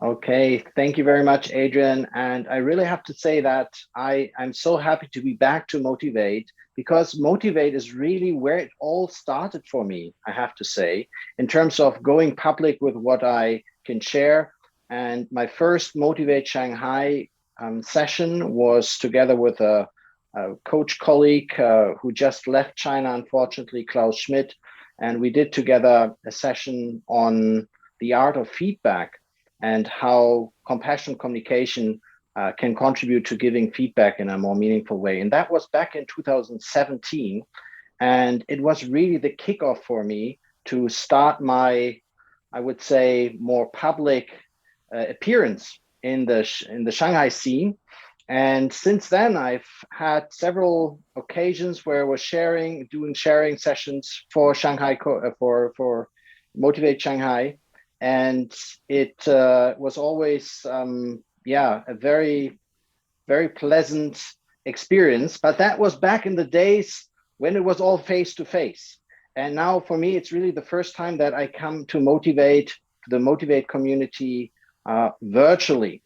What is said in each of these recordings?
Okay, thank you very much, Adrian. And I really have to say that I'm so happy to be back to Motivate because Motivate is really where it all started for me, I have to say, in terms of going public with what I can share. And my first Motivate Shanghai session was together with a coach colleague who just left China, unfortunately, Klaus Schmidt. And we did together a session on the art of feedback and how compassionate communication can contribute to giving feedback in a more meaningful way. And that was back in 2017. And it was really the kickoff for me to start my, I would say, more public appearance in the Shanghai scene. And since then, I've had several occasions where I was doing sharing sessions for Shanghai, for Motivate Shanghai, and it was always a very pleasant experience. But that was back in the days when it was all face to face. And now for me, it's really the first time that I come to the Motivate community virtually.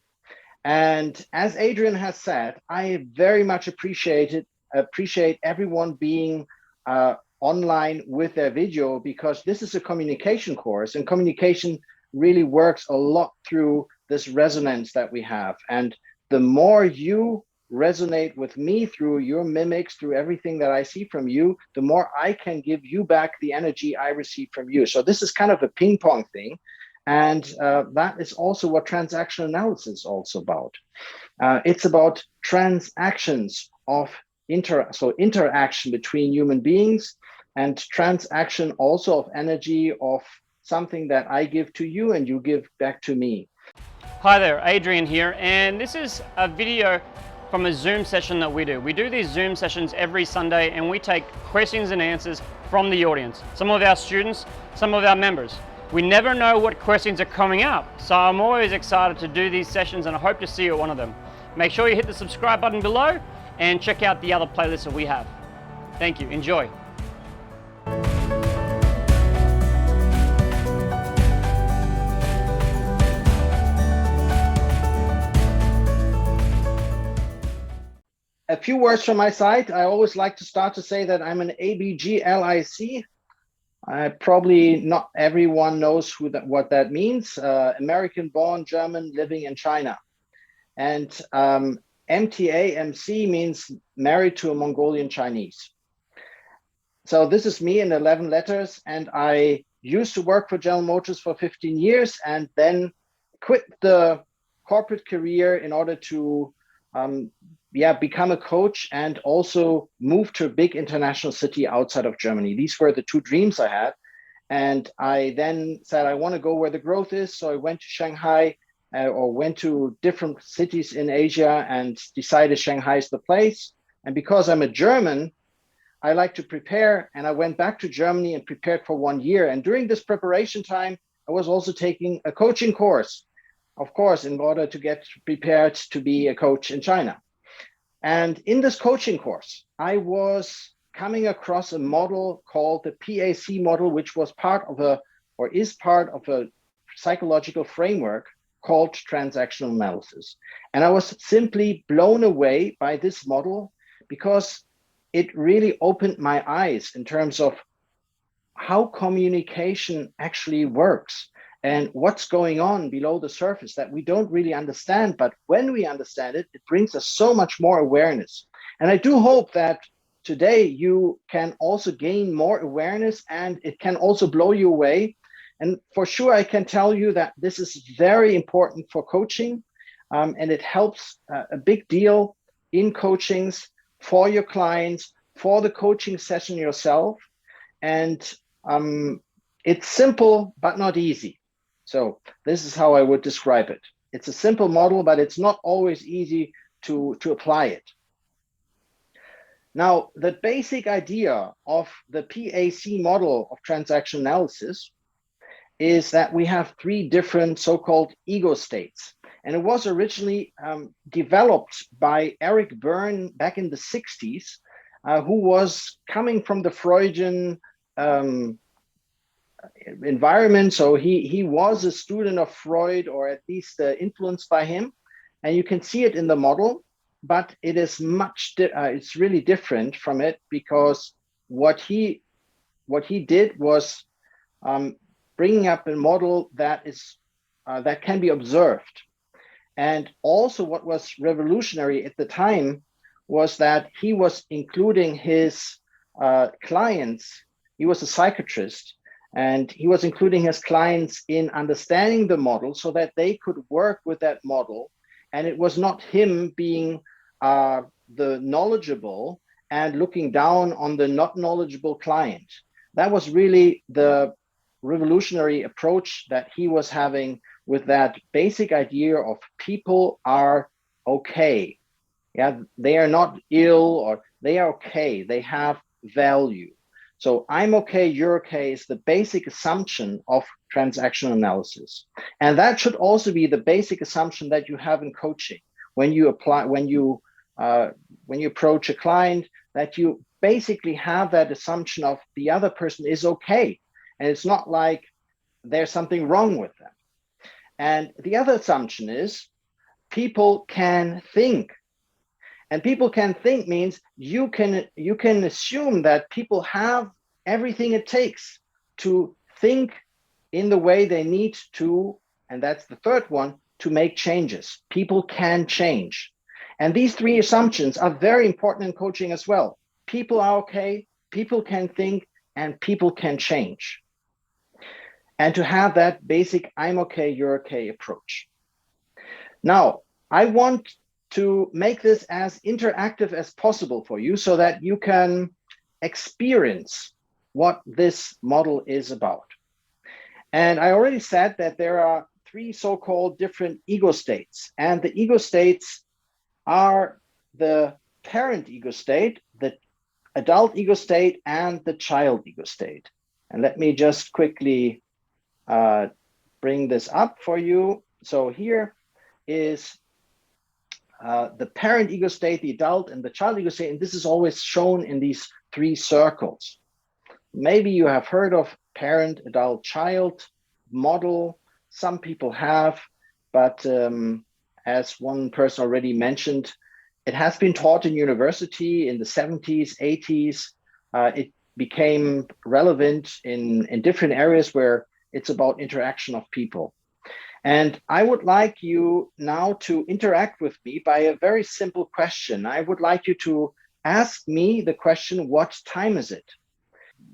And as Adrian has said, I very much appreciate everyone being online with their video, because this is a communication course, and communication really works a lot through this resonance that we have. And the more you resonate with me through your mimics, through everything that I see from you, the more I can give you back the energy I receive from you. So this is kind of a ping pong thing. And that is also what transactional analysis is also about. It's about transactions of interaction between human beings, and transaction also of energy, of something that I give to you and you give back to me. Hi there, Adrian here, and this is a video from a Zoom session that we do. We do these Zoom sessions every Sunday, and we take questions and answers from the audience, some of our students, some of our members. We never know what questions are coming up, so I'm always excited to do these sessions, and I hope to see you at one of them. Make sure you hit the subscribe button below and check out the other playlists that we have. Thank you, enjoy. A few words from my side. I always like to start to say that I'm an ABGLIC. Probably not everyone knows what that means. American-born German living in China. And MTA-MC means married to a Mongolian Chinese. So this is me in 11 letters. And I used to work for General Motors for 15 years and then quit the corporate career in order to become a coach and also move to a big international city outside of Germany. These were the two dreams I had. And I then said, I want to go where the growth is. So I went to Shanghai or went to different cities in Asia and decided Shanghai is the place. And because I'm a German, I like to prepare. And I went back to Germany and prepared for 1 year. And during this preparation time, I was also taking a coaching course, of course, in order to get prepared to be a coach in China. And in this coaching course, I was coming across a model called the PAC model, which was is part of a psychological framework called transactional analysis. And I was simply blown away by this model because it really opened my eyes in terms of how communication actually works and what's going on below the surface that we don't really understand. But when we understand it, it brings us so much more awareness. And I do hope that today you can also gain more awareness, and it can also blow you away. And for sure, I can tell you that this is very important for coaching, and it helps a big deal in coachings for your clients, for the coaching session yourself. And it's simple, but not easy. So this is how I would describe it. It's a simple model, but it's not always easy to apply it. Now, the basic idea of the PAC model of transactional analysis is that we have 3 different so-called ego states. And it was originally developed by Eric Berne back in the 60s, who was coming from the Freudian environment. So he was a student of Freud, or at least influenced by him, and you can see it in the model. But it is it's really different from it, because what he did was bringing up a model that is that can be observed. And also, what was revolutionary at the time was that he was including his clients. He was a psychiatrist, and he was including his clients in understanding the model so that they could work with that model. And it was not him being the knowledgeable and looking down on the not knowledgeable client. That was really the revolutionary approach that he was having, with that basic idea of people are okay. Yeah, they are not ill, or they are okay. They have value. So I'm okay, you're okay is the basic assumption of transactional analysis. And that should also be the basic assumption that you have in coaching. When you approach a client, that you basically have that assumption of the other person is okay. And it's not like there's something wrong with them. And the other assumption is people can think. And people can think means you can assume that people have everything it takes to think in the way they need to, and that's the third one, to make changes. People can change. And these three assumptions are very important in coaching as well. People are okay, people can think, and people can change. And to have that basic I'm okay, you're okay approach. Now, I want to make this as interactive as possible for you so that you can experience what this model is about. And I already said that there are three so-called different ego states. And the ego states are the parent ego state, the adult ego state, and the child ego state. And let me just quickly bring this up for you. So here is the parent ego state, the adult, and the child ego state. And this is always shown in these three circles. Maybe you have heard of parent, adult, child model. Some people have, but as one person already mentioned, it has been taught in university in the 70s, 80s. It became relevant in different areas where it's about interaction of people. And I would like you now to interact with me by a very simple question. I would like you to ask me the question, what time is it?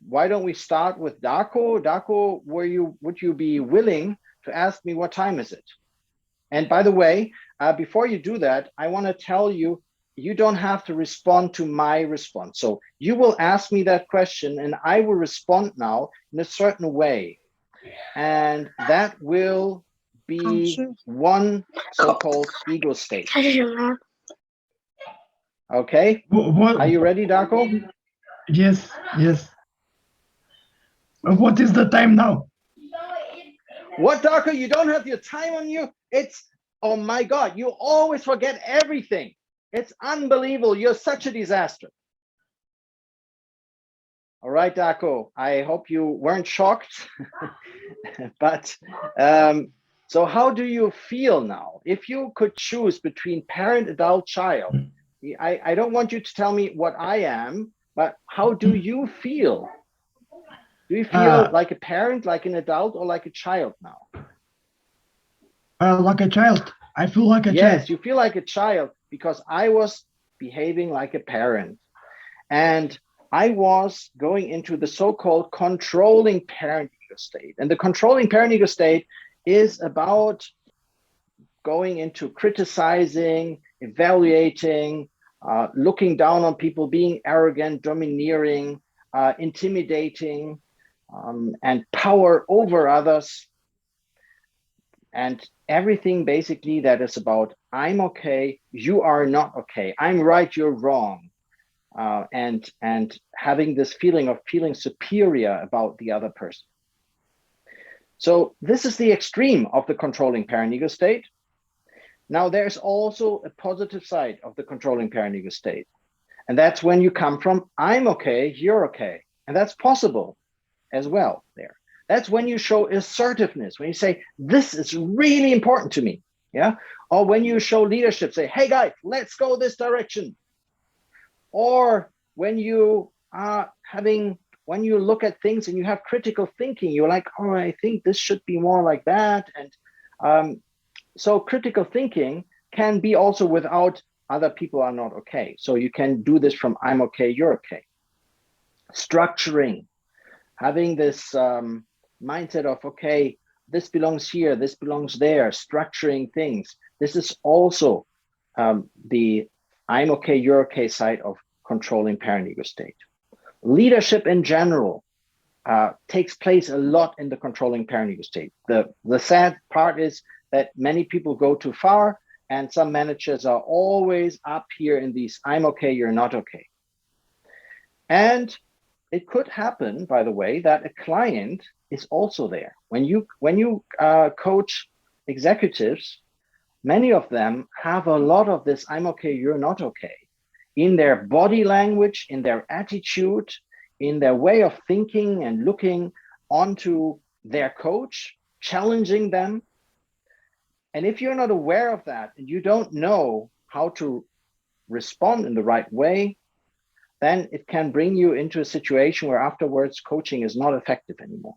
Why don't we start with Darko? Darko, would you be willing to ask me what time is it? And by the way, before you do that, I want to tell you, you don't have to respond to my response. So you will ask me that question and I will respond now in a certain way. And that will be one so-called ego state. Okay? Are you ready, Darko? Yes, yes. What is the time now? What, Darko? You don't have your time on you? It's, oh my God, you always forget everything. It's unbelievable. You're such a disaster. All right, Darko, I hope you weren't shocked. But so how do you feel now? If you could choose between parent, adult, child, I don't want you to tell me what I am, but how do you feel? Do you feel like a parent, like an adult, or like a child now? Like a child. I feel like a child. Yes, you feel like a child, because I was behaving like a parent. And I was going into the so-called controlling parent ego state. And the controlling parent ego state is about going into criticizing, evaluating, looking down on people, being arrogant, domineering, intimidating, and power over others. And everything basically that is about, I'm okay, you are not okay, I'm right, you're wrong. And having this feeling of feeling superior about the other person. So this is the extreme of the controlling parent ego state. Now there's also a positive side of the controlling parent ego state. And that's when you come from, I'm okay, you're okay. And that's possible as well there. That's when you show assertiveness, when you say, this is really important to me. Yeah. Or when you show leadership, say, hey guys, let's go this direction. Or when you are when you look at things and you have critical thinking, you're like, oh, I think this should be more like that. And so critical thinking can be also without other people are not okay. So you can do this from I'm okay, you're okay. Structuring, having this mindset of, okay, this belongs here, this belongs there, structuring things. This is also the I'm okay, you're okay side of controlling parent ego state. Leadership in general takes place a lot in the controlling parent ego state. The sad part is that many people go too far, and some managers are always up here in these I'm okay, you're not okay. And it could happen, by the way, that a client is also there. When you coach executives, many of them have a lot of this I'm okay, you're not okay in their body language, in their attitude, in their way of thinking and looking onto their coach, challenging them. And if you're not aware of that and you don't know how to respond in the right way, then it can bring you into a situation where afterwards coaching is not effective anymore.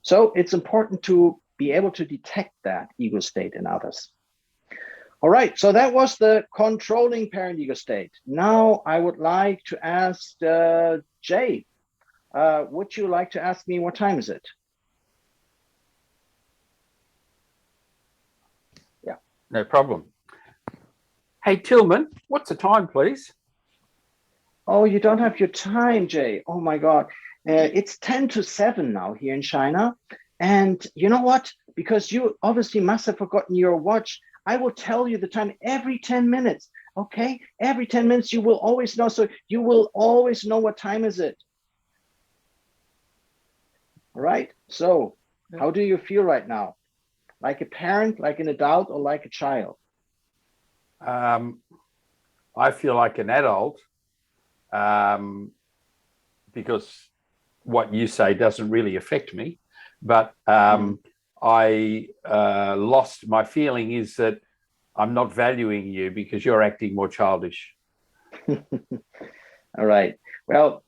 So it's important to be able to detect that ego state in others. All right, so that was the controlling parent ego state. Now I would like to ask Jay, would you like to ask me what time is it? Yeah. No problem. Hey, Tilman, what's the time, please? Oh, you don't have your time, Jay. Oh my God. It's 10 to 7 now here in China. And you know what? Because you obviously must have forgotten your watch, I will tell you the time every 10 minutes, okay? Every 10 minutes, you will always know. So you will always know what time is it. All right? So how do you feel right now? Like a parent, like an adult, or like a child? I feel like an adult because what you say doesn't really affect me. But I lost my feeling is that I'm not valuing you because you're acting more childish. All right. Well,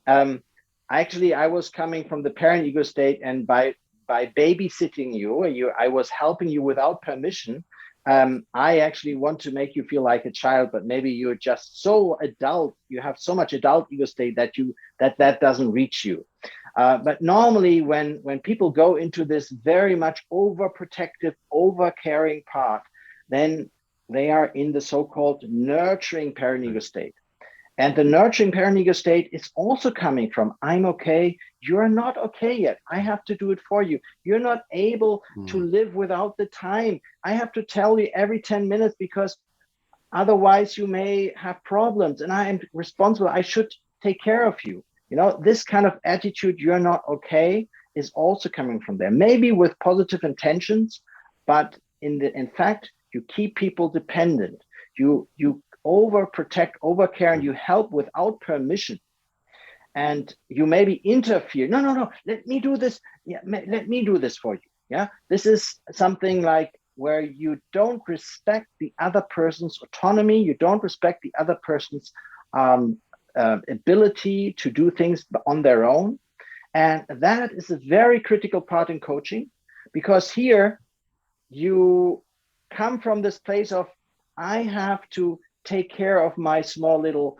actually, I was coming from the parent ego state, and by babysitting you, I was helping you without permission. I actually want to make you feel like a child, but maybe you're just so adult. You have so much adult ego state that that doesn't reach you. But normally when people go into this very much overprotective, overcaring part, then they are in the so-called nurturing parent ego state. And the nurturing parent ego state is also coming from, I'm okay, you're not okay yet. I have to do it for you. You're not able to live without the time. I have to tell you every 10 minutes because otherwise you may have problems and I am responsible. I should take care of you. You know, this kind of attitude, you're not okay, is also coming from there. Maybe with positive intentions, but in fact, you keep people dependent. You overprotect, overcare, and you help without permission. And you maybe interfere. No, let me do this. Yeah, let me do this for you. Yeah, this is something like where you don't respect the other person's autonomy. You don't respect the other person's ability to do things on their own. And that is a very critical part in coaching, because here you come from this place of, I have to take care of my small little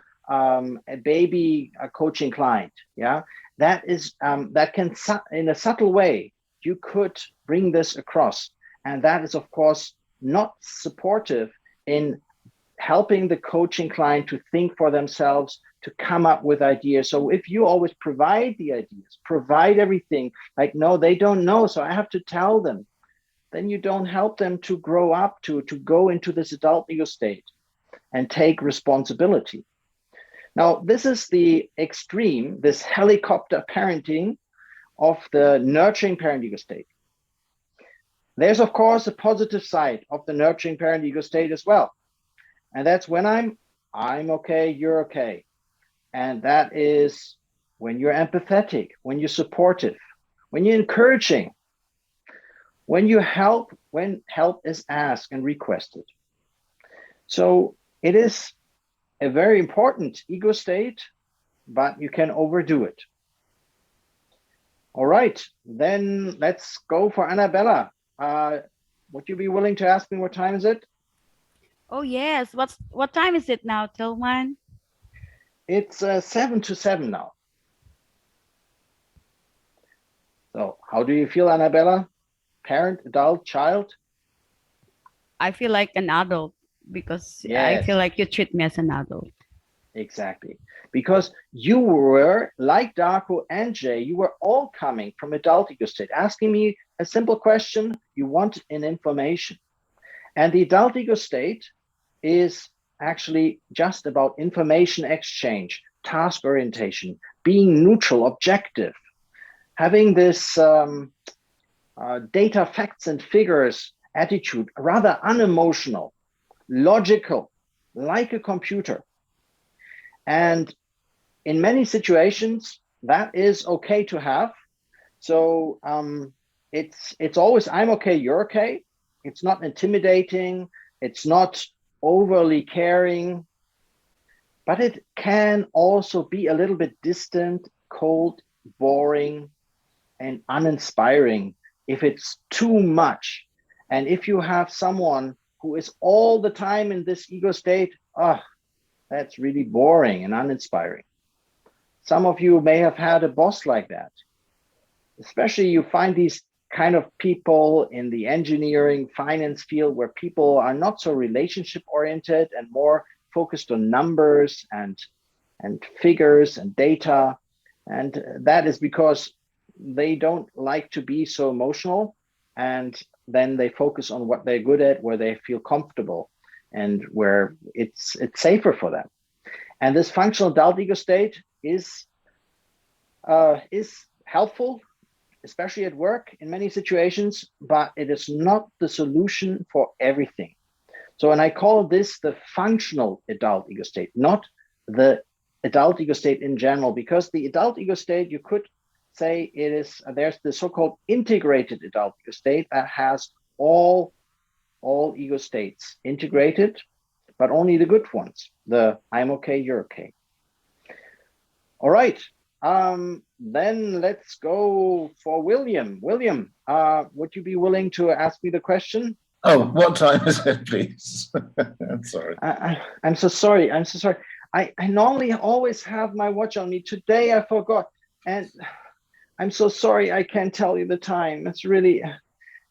baby coaching client. Yeah, that is that can, in a subtle way, you could bring this across, and that is of course not supportive in helping the coaching client to think for themselves, to come up with ideas. So if you always provide the ideas, provide everything, like, no, they don't know, so I have to tell them, then you don't help them to grow up, to go into this adult ego state and take responsibility. Now, this is the extreme, this helicopter parenting of the nurturing parent ego state. There's, of course, a positive side of the nurturing parent ego state as well. And that's when I'm okay, you're okay. And that is when you're empathetic, when you're supportive, when you're encouraging, when you help, when help is asked and requested. So it is a very important ego state, but you can overdo it. All right, then let's go for Annabella. Would you be willing to ask me what time is it? Oh yes. What time is it now, Tilman? It's 7 to 7 now. So how do you feel, Annabella? Parent, adult, child? I feel like an adult because I Yes. feel like you treat me as an adult. Exactly. Because you were, like Darko and Jay, you were all coming from adult ego state, asking me a simple question, you want an information. And the adult ego state is actually just about information exchange, task orientation, being neutral, objective, having this data, facts, and figures attitude, rather unemotional, logical, like a computer. And in many situations, that is okay to have. So it's always, I'm okay, you're okay. It's not intimidating. It's not overly caring, but it can also be a little bit distant, cold, boring, and uninspiring if it's too much. And if you have someone who is all the time in this ego state, that's really boring and uninspiring. Some of you may have had a boss like that. Especially you find these kind of people in the engineering, finance field where people are not so relationship oriented and more focused on numbers and figures and data. And that is because they don't like to be so emotional, and then they focus on what they're good at, where they feel comfortable and where it's safer for them. And this functional adult ego state is helpful, especially at work in many situations, but it is not the solution for everything. So, and I call this the functional adult ego state, not the adult ego state in general, because the adult ego state, you could say it is, there's the so-called integrated adult ego state that has all ego states integrated, but only the good ones. The I'm okay, you're okay. All right. Then let's go for William. William, would you be willing to ask me the question? Oh, what time is it, please? I'm sorry. I'm so sorry. I'm so sorry. I normally always have my watch on me. Today I forgot. And I'm so sorry I can't tell you the time.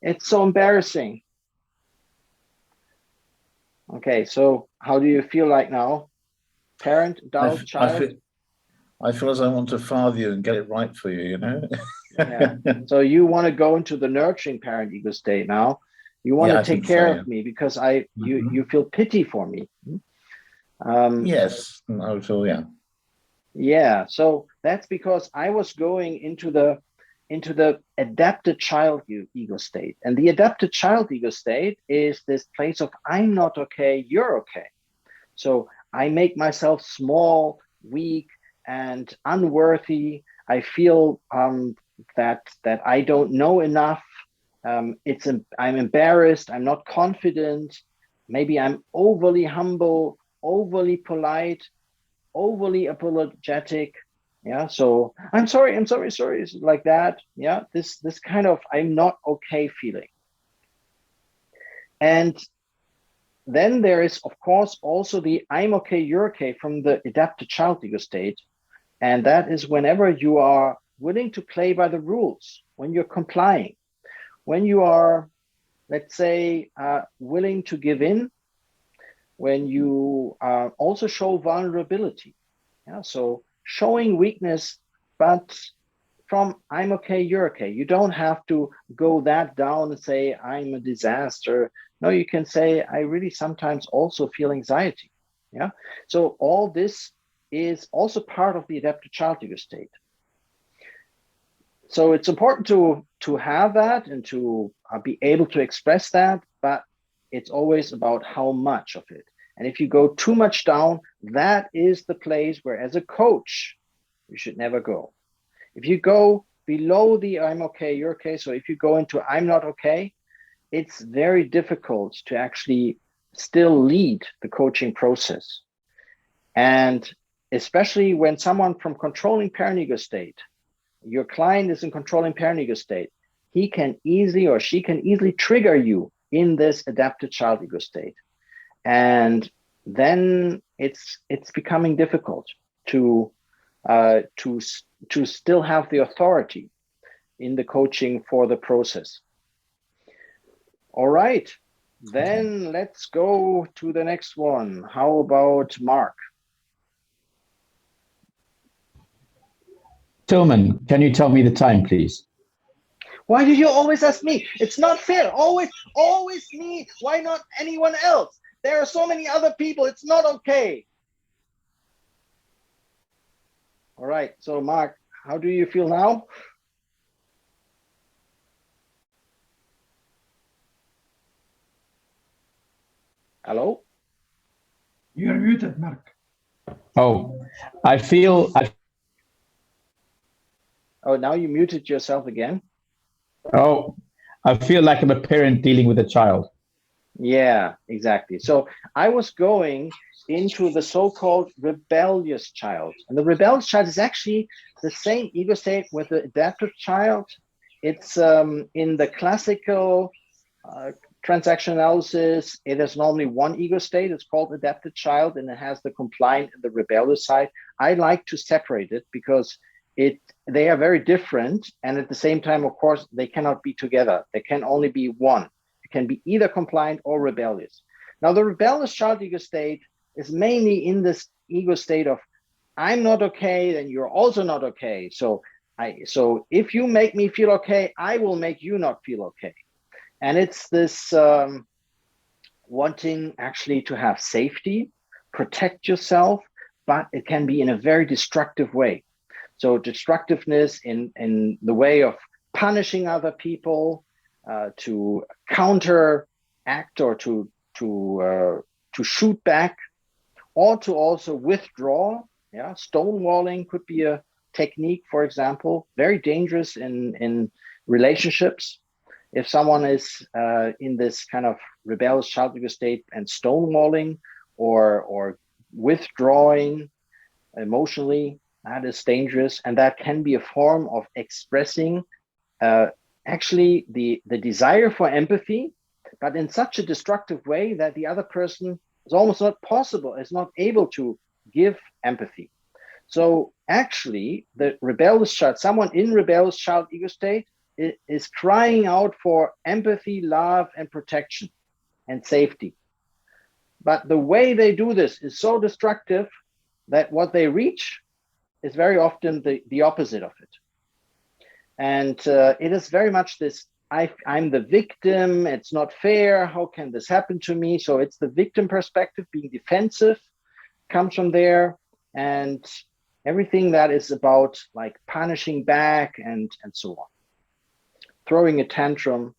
It's so embarrassing. Okay, so how do you feel like now? Parent, adult, child? I feel as I want to father you and get it right for you, you know? Yeah. So you want to go into the nurturing parent ego state now. You want to take care of me because you feel pity for me. Yes, I would feel, yeah. Yeah, so that's because I was going into the adapted child ego state. And the adapted child ego state is this place of I'm not okay, you're okay. So I make myself small, weak, and unworthy. I feel that I don't know enough. I'm embarrassed. I'm not confident. Maybe I'm overly humble, overly polite, overly apologetic. Yeah. So I'm sorry. It's like that. Yeah. This kind of I'm not okay feeling. And then there is, of course, also the I'm okay, you're okay from the adapted child ego state. And that is whenever you are willing to play by the rules, when you're complying, when you are, let's say, willing to give in, when you also show vulnerability. Yeah, so showing weakness, but from I'm okay, you're okay. You don't have to go that down and say I'm a disaster. No, you can say I really sometimes also feel anxiety. Yeah. So all this is also part of the adapted child ego state. So it's important to have that and to be able to express that, but it's always about how much of it. And if you go too much down, that is the place where as a coach, you should never go. If you go below the I'm okay, you're okay. So if you go into I'm not okay, it's very difficult to actually still lead the coaching process. And especially when someone from controlling parent ego state, your client is in controlling parent ego state, he can easily or she can easily trigger you in this adapted child ego state. And then it's becoming difficult to still have the authority in the coaching for the process. All right, then let's go to the next one. How about Mark? Tilman, can you tell me the time, please? Why do you always ask me? It's not fair. Always me. Why not anyone else? There are so many other people. It's not okay. All right. So, Mark, how do you feel now? Hello? You're muted, Mark. Oh, Oh, now you muted yourself again. I feel like I'm a parent dealing with a child. Yeah, exactly. So I was going into the so-called rebellious child. And the rebellious child is actually the same ego state with the adaptive child. It's in the classical transactional analysis, it is normally one ego state. It's called adapted child, and it has the compliant and the rebellious side. I like to separate it because they are very different, and at the same time, of course, they cannot be together. They can only be one. It can be either compliant or rebellious. Now, the rebellious child ego state is mainly in this ego state of I'm not okay, then you're also not okay. So if you make me feel okay, I will make you not feel okay. And it's this wanting actually to have safety, protect yourself, but it can be in a very destructive way. So destructiveness in the way of punishing other people, to counteract or to shoot back, or to also withdraw. Yeah, stonewalling could be a technique, for example, very dangerous in relationships. If someone is in this kind of rebellious child ego state and stonewalling or withdrawing emotionally, that is dangerous, and that can be a form of expressing actually the desire for empathy, but in such a destructive way that the other person is almost not possible, is not able to give empathy. So actually, the rebellious child, someone in rebellious child ego state, is crying out for empathy, love, and protection and safety. But the way they do this is so destructive that what they reach is very often the opposite of it. And it is very much this, I'm the victim, it's not fair, how can this happen to me? So it's the victim perspective, being defensive comes from there, and everything that is about like punishing back and so on. Throwing a tantrum.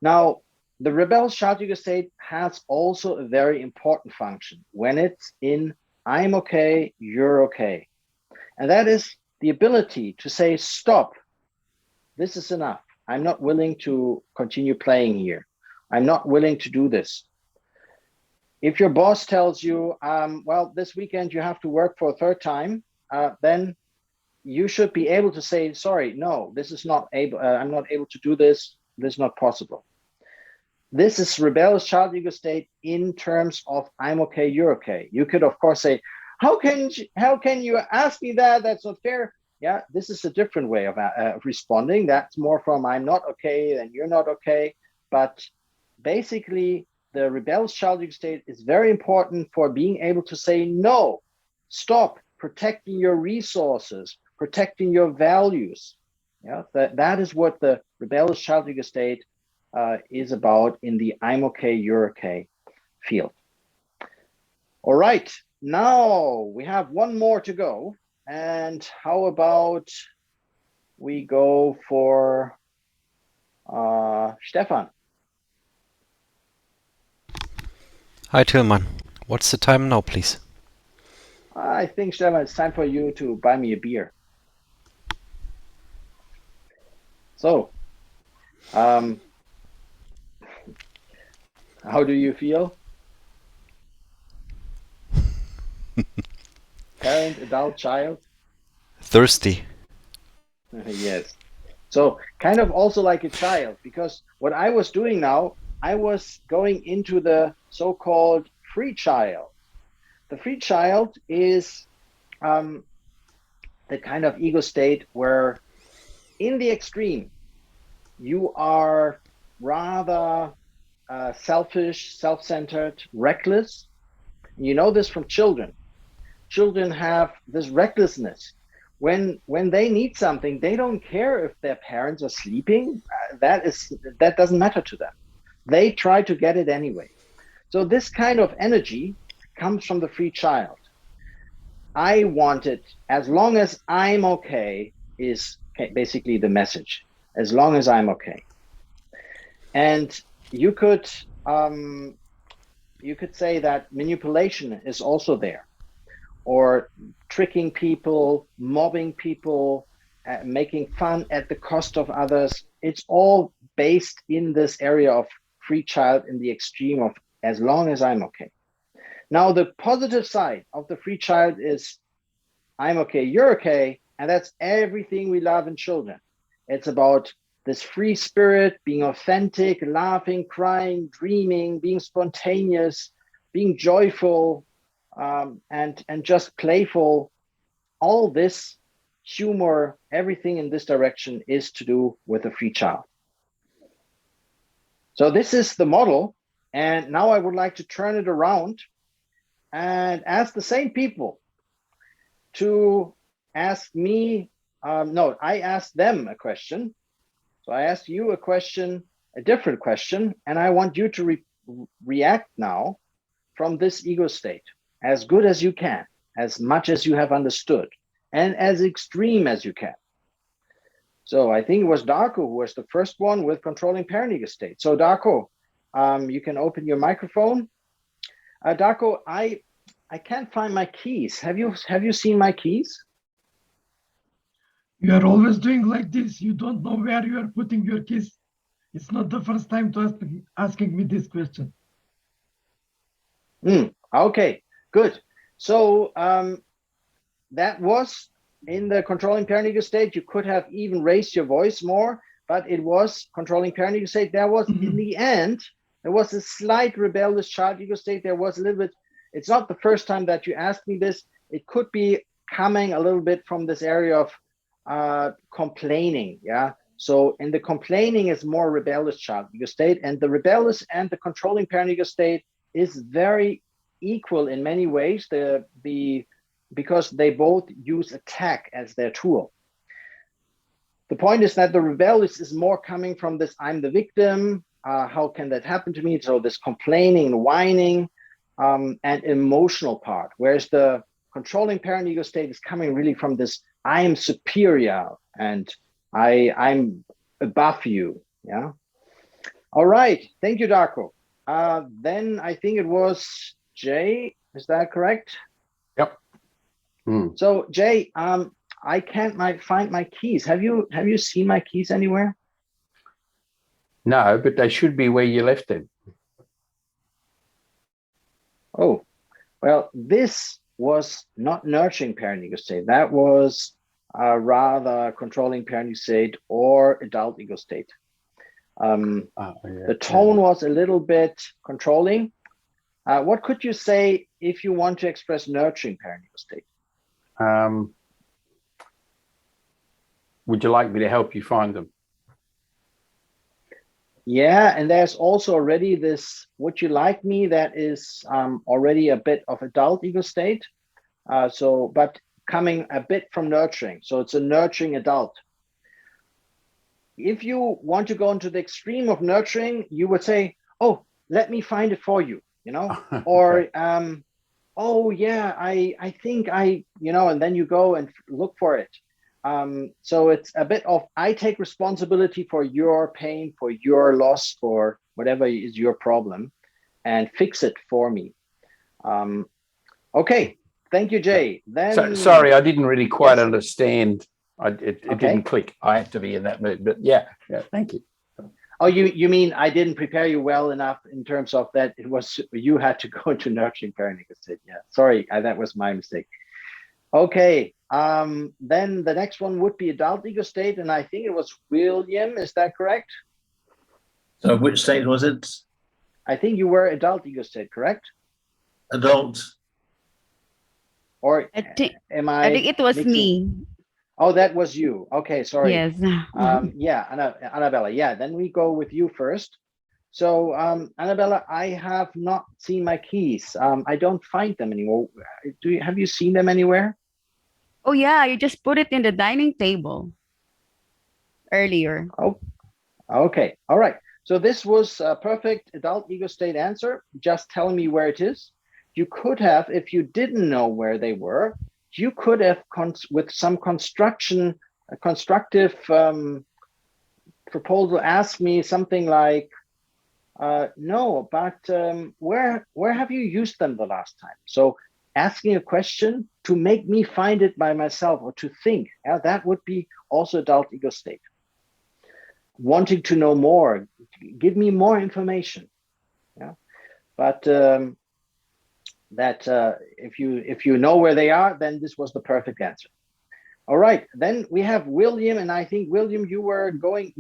Now, the rebellious child ego state has also a very important function when it's in I'm okay, you're okay. And that is the ability to say, stop, this is enough. I'm not willing to continue playing here. I'm not willing to do this. If your boss tells you, well, this weekend you have to work for a third time, then you should be able to say, sorry, no, this is not able, I'm not able to do this. This is not possible. This is rebellious child ego state in terms of I'm okay, you're okay. You could, of course, say, how can you ask me that? That's not fair. Yeah, this is a different way of responding. That's more from I'm not okay, then you're not okay. But basically, the rebellious child ego state is very important for being able to say, no, stop, protecting your resources, protecting your values. Yeah, that is what the rebellious child ego state is about in the I'm okay, you're okay field. All right, now we have one more to go. And how about we go for Stefan? Hi, Tilman. What's the time now, please? I think, Stefan, it's time for you to buy me a beer. So, how do you feel? Parent, adult, child? Thirsty. Yes. So kind of also like a child, because what I was doing now, I was going into the so-called free child. The free child is the kind of ego state where in the extreme, you are rather selfish, self-centered, reckless. You know this from children. Children have this recklessness. When they need something, they don't care if their parents are sleeping. That doesn't matter to them. They try to get it anyway. So this kind of energy comes from the free child. I want it as long as I'm okay is basically the message. As long as I'm okay. And you could say that manipulation is also there, or tricking people, mobbing people, making fun at the cost of others. It's all based in this area of free child in the extreme of as long as I'm okay. Now, the positive side of the free child is I'm okay, you're okay, and that's everything we love in children. It's about this free spirit, being authentic, laughing, crying, dreaming, being spontaneous, being joyful, and just playful. All this humor, everything in this direction is to do with a free child. So this is the model. And now I would like to turn it around and ask the same people to ask me, I asked them a question. So I asked you a question, a different question, and I want you to react now from this ego state as good as you can, as much as you have understood, and as extreme as you can. So I think it was Darko who was the first one with controlling parent ego state. So Darko, you can open your microphone. Darko, I can't find my keys. Have you seen my keys? You are always doing like this. You don't know where you are putting your keys. It's not the first time to asking me this question. Okay, good. So that was in the controlling parent ego state. You could have even raised your voice more, but it was controlling parent ego state. There was in the end, there was a slight rebellious child ego state. There was a little bit. It's not the first time that you asked me this. It could be coming a little bit from this area of complaining. Yeah. So in the complaining is more rebellious child ego state, and the rebellious and the controlling parent ego state is very equal in many ways. Because they both use attack as their tool. The point is that the rebellious is more coming from this I'm the victim, how can that happen to me? So this complaining and whining and emotional part, whereas the controlling parent ego state is coming really from this I am superior and I'm above you. Yeah. All right. Thank you, Darko. Then I think it was Jay. Is that correct? Yep. So Jay, I can't find my keys. Have you seen my keys anywhere? No, but they should be where you left them. Oh, well, this was not nurturing parent ego state. That was rather controlling parent ego state or adult ego state. The tone was a little bit controlling. What could you say if you want to express nurturing parent ego state? Would you like me to help you find them? Yeah, and there's also already this would you like me that is already a bit of adult ego state. But coming a bit from nurturing. So it's a nurturing adult. If you want to go into the extreme of nurturing, you would say, oh, let me find it for you, or oh yeah, I think and then you go and look for it. So it's a bit of I take responsibility for your pain, for your loss, for whatever is your problem, and fix it for me. Okay, thank you, Jay. Then sorry, I didn't really quite understand It didn't click. I had to be in that mood. But yeah, thank you. Oh, you mean I didn't prepare you well enough in terms of that it was you had to go into nurturing parenting state. Yeah, sorry, that was my mistake. Okay, then the next one would be adult ego state, and I think it was William. Is that correct? So which state was it? I think you were adult ego state, correct? Adult. Or I think I think it was mixing? me. Oh, that was you. Okay, sorry. Yes. Yeah, Annabella. Yeah, then we go with you first. So, Annabella, I have not seen my keys. I don't find them anymore. Have you seen them anywhere? Oh yeah, you just put it in the dining table earlier. Oh, okay. All right. So this was a perfect adult ego state answer, just telling me where it is. You could have, if you didn't know where they were, you could have, with some constructive proposal, ask me something like, no, but where have you used them the last time? So asking a question to make me find it by myself or to think, that would be also adult ego state. Wanting to know more, give me more information. Yeah, but if you know where they are, then this was the perfect answer. All right, then we have William, and I think William, you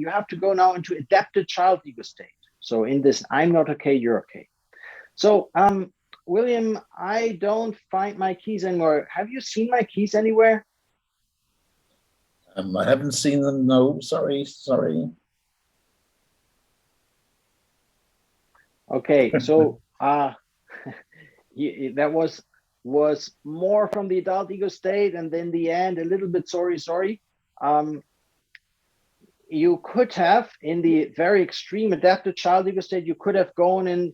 have to go now into adapted child ego state. So in this, I'm not okay, you're okay. So William, I don't find my keys anymore. Have you seen my keys anywhere? I haven't seen them. No, sorry. Okay, so that was more from the adult ego state, and then the end a little bit sorry. You could have, in the very extreme adaptive child ego state, you could have gone in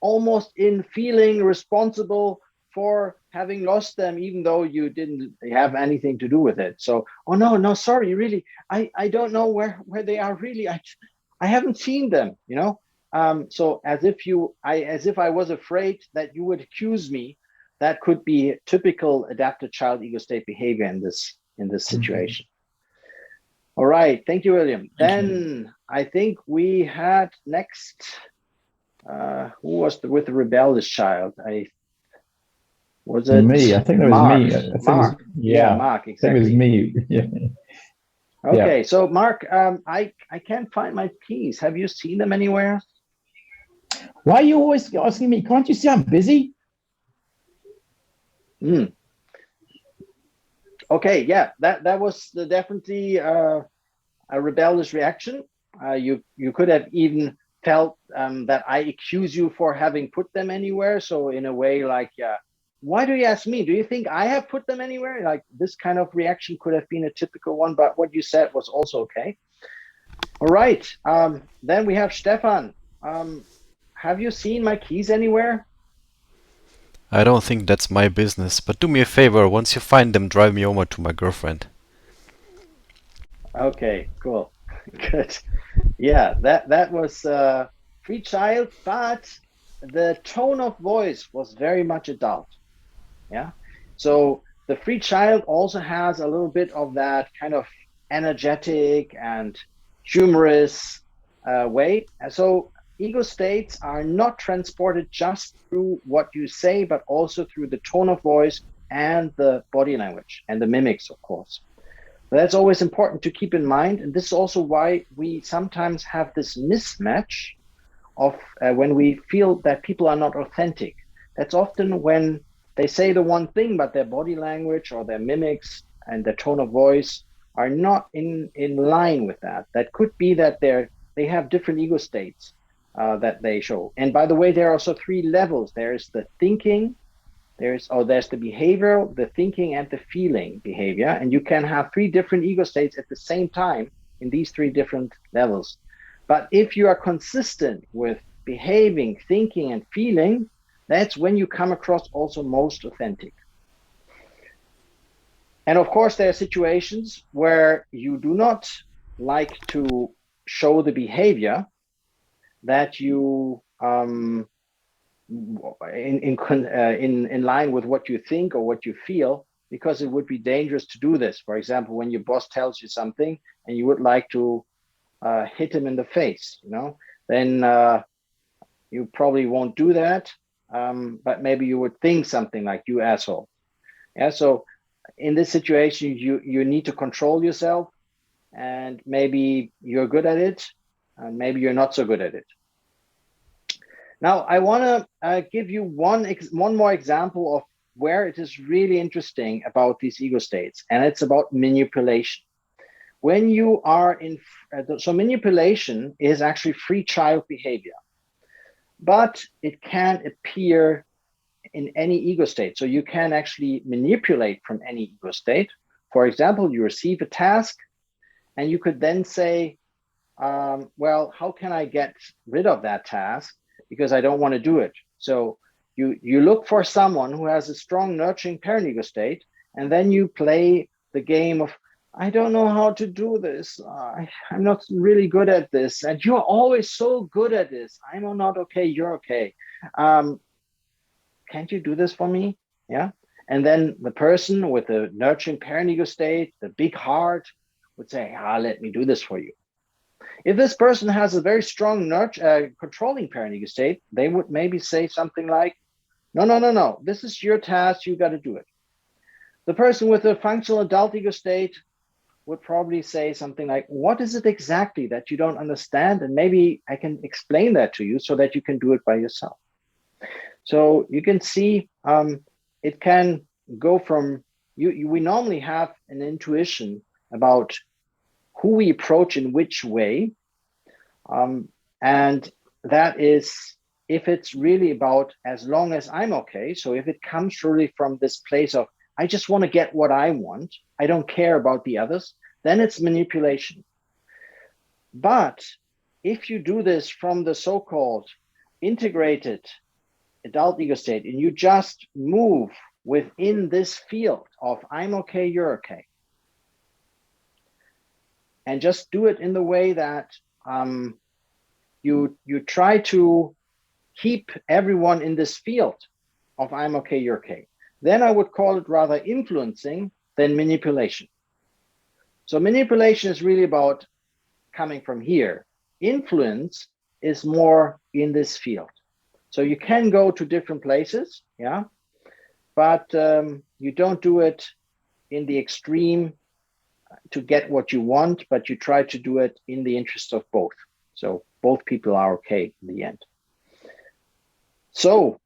almost in feeling responsible for having lost them, even though you didn't have anything to do with it. So, oh no, sorry, really, I don't know where they are really. I haven't seen them, So as if I was afraid that you would accuse me. That could be typical adaptive child ego state behavior in this situation. All right, thank you, William. Then I think we had next, who was with the rebellious child? Was it me? I think that was Mark. me. Mark. Yeah, Mark, exactly. I think it was me. Yeah. Okay, so Mark, I can't find my keys. Have you seen them anywhere? Why are you always asking me? Can't you see I'm busy? Okay, yeah, that was definitely a rebellious reaction. You could have even felt that I accuse you for having put them anywhere. So in a way, like, why do you ask me? Do you think I have put them anywhere? Like, this kind of reaction could have been a typical one, but what you said was also okay. All right, then we have Stefan. Have you seen my keys anywhere? I don't think that's my business, but do me a favor, once you find them, drive me over to my girlfriend. Okay, cool. Good. Yeah, that was free child, but the tone of voice was very much adult. Yeah. So the free child also has a little bit of that kind of energetic and humorous way. So ego states are not transported just through what you say, but also through the tone of voice and the body language and the mimics, of course. That's always important to keep in mind. And this is also why we sometimes have this mismatch of when we feel that people are not authentic. That's often when they say the one thing, but their body language or their mimics and their tone of voice are not in line with that. That could be that they have different ego states that they show. And by the way, there are also three levels. There's the thinking, there's the behavioral, the thinking, and the feeling behavior. And you can have three different ego states at the same time in these three different levels. But if you are consistent with behaving, thinking, and feeling, that's when you come across also most authentic. And of course, there are situations where you do not like to show the behavior that you in line with what you think or what you feel, because it would be dangerous to do this. For example, when your boss tells you something and you would like to hit him in the face, then you probably won't do that. But maybe you would think something like, you asshole. Yeah. So in this situation, you need to control yourself, and maybe you're good at it, and maybe you're not so good at it. Now, I want to give you one more example of where it is really interesting about these ego states, and it's about manipulation. When you are so manipulation is actually free child behavior, but it can appear in any ego state. So you can actually manipulate from any ego state. For example, you receive a task, and you could then say, well, how can I get rid of that task? Because I don't want to do it. So you look for someone who has a strong nurturing parent ego state, and then you play the game of, I don't know how to do this. I'm not really good at this. And you're always so good at this. I'm not okay, you're okay. Can't you do this for me? Yeah. And then the person with the nurturing parent ego state, the big heart, would say, let me do this for you. If this person has a very strong controlling parent ego state, they would maybe say something like, no, this is your task, you got to do it. The person with a functional adult ego state would probably say something like, what is it exactly that you don't understand? And maybe I can explain that to you so that you can do it by yourself. So you can see it can go from, we normally have an intuition about who we approach in which way. And that is, if it's really about as long as I'm okay, so if it comes really from this place of, I just want to get what I want, I don't care about the others, then it's manipulation. But if you do this from the so-called integrated adult ego state, and you just move within this field of I'm okay, you're okay, and just do it in the way that you try to keep everyone in this field of I'm okay, you're okay, then I would call it rather influencing than manipulation. So manipulation is really about coming from here. Influence is more in this field. So you can go to different places, yeah, but you don't do it in the extreme to get what you want, but you try to do it in the interest of both. So both people are okay in the end. So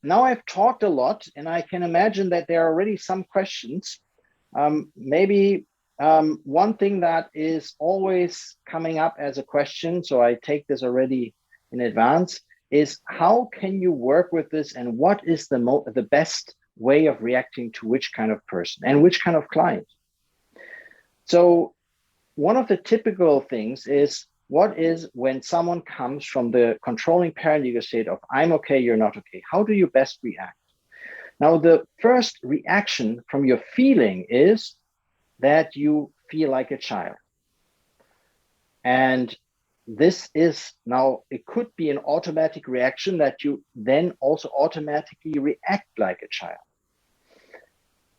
now I've talked a lot, and I can imagine that there are already some questions. Maybe one thing that is always coming up as a question, so I take this already in advance, is how can you work with this, and what is the best way of reacting to which kind of person and which kind of client? So one of the typical things is, what is when someone comes from the controlling parent ego state of I'm okay, you're not okay? How do you best react? Now, the first reaction from your feeling is that you feel like a child. And this is now, it could be an automatic reaction that you then also automatically react like a child.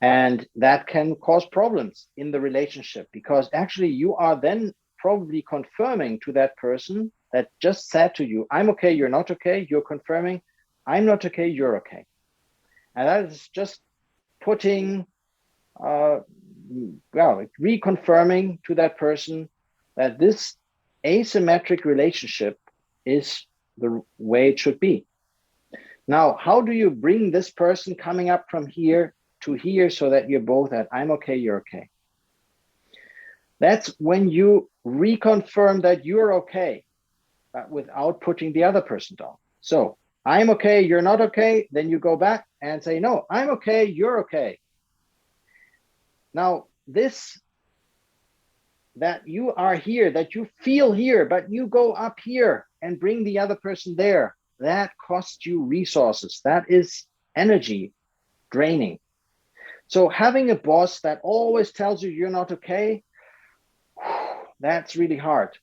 And that can cause problems in the relationship, because actually you are then probably confirming to that person that just said to you, I'm okay, you're not okay. You're confirming, I'm not okay, you're okay. And that is just putting, reconfirming to that person that this asymmetric relationship is the way it should be. Now, how do you bring this person coming up from here to here so that you're both at I'm okay, you're okay? That's when you reconfirm that you're okay, but without putting the other person down. So I'm okay, you're not okay. Then you go back and say, no, I'm okay, you're okay. Now, this, that you are here, that you feel here, but you go up here and bring the other person there, that costs you resources. That is energy draining. So having a boss that always tells you you're not okay, that's really hard.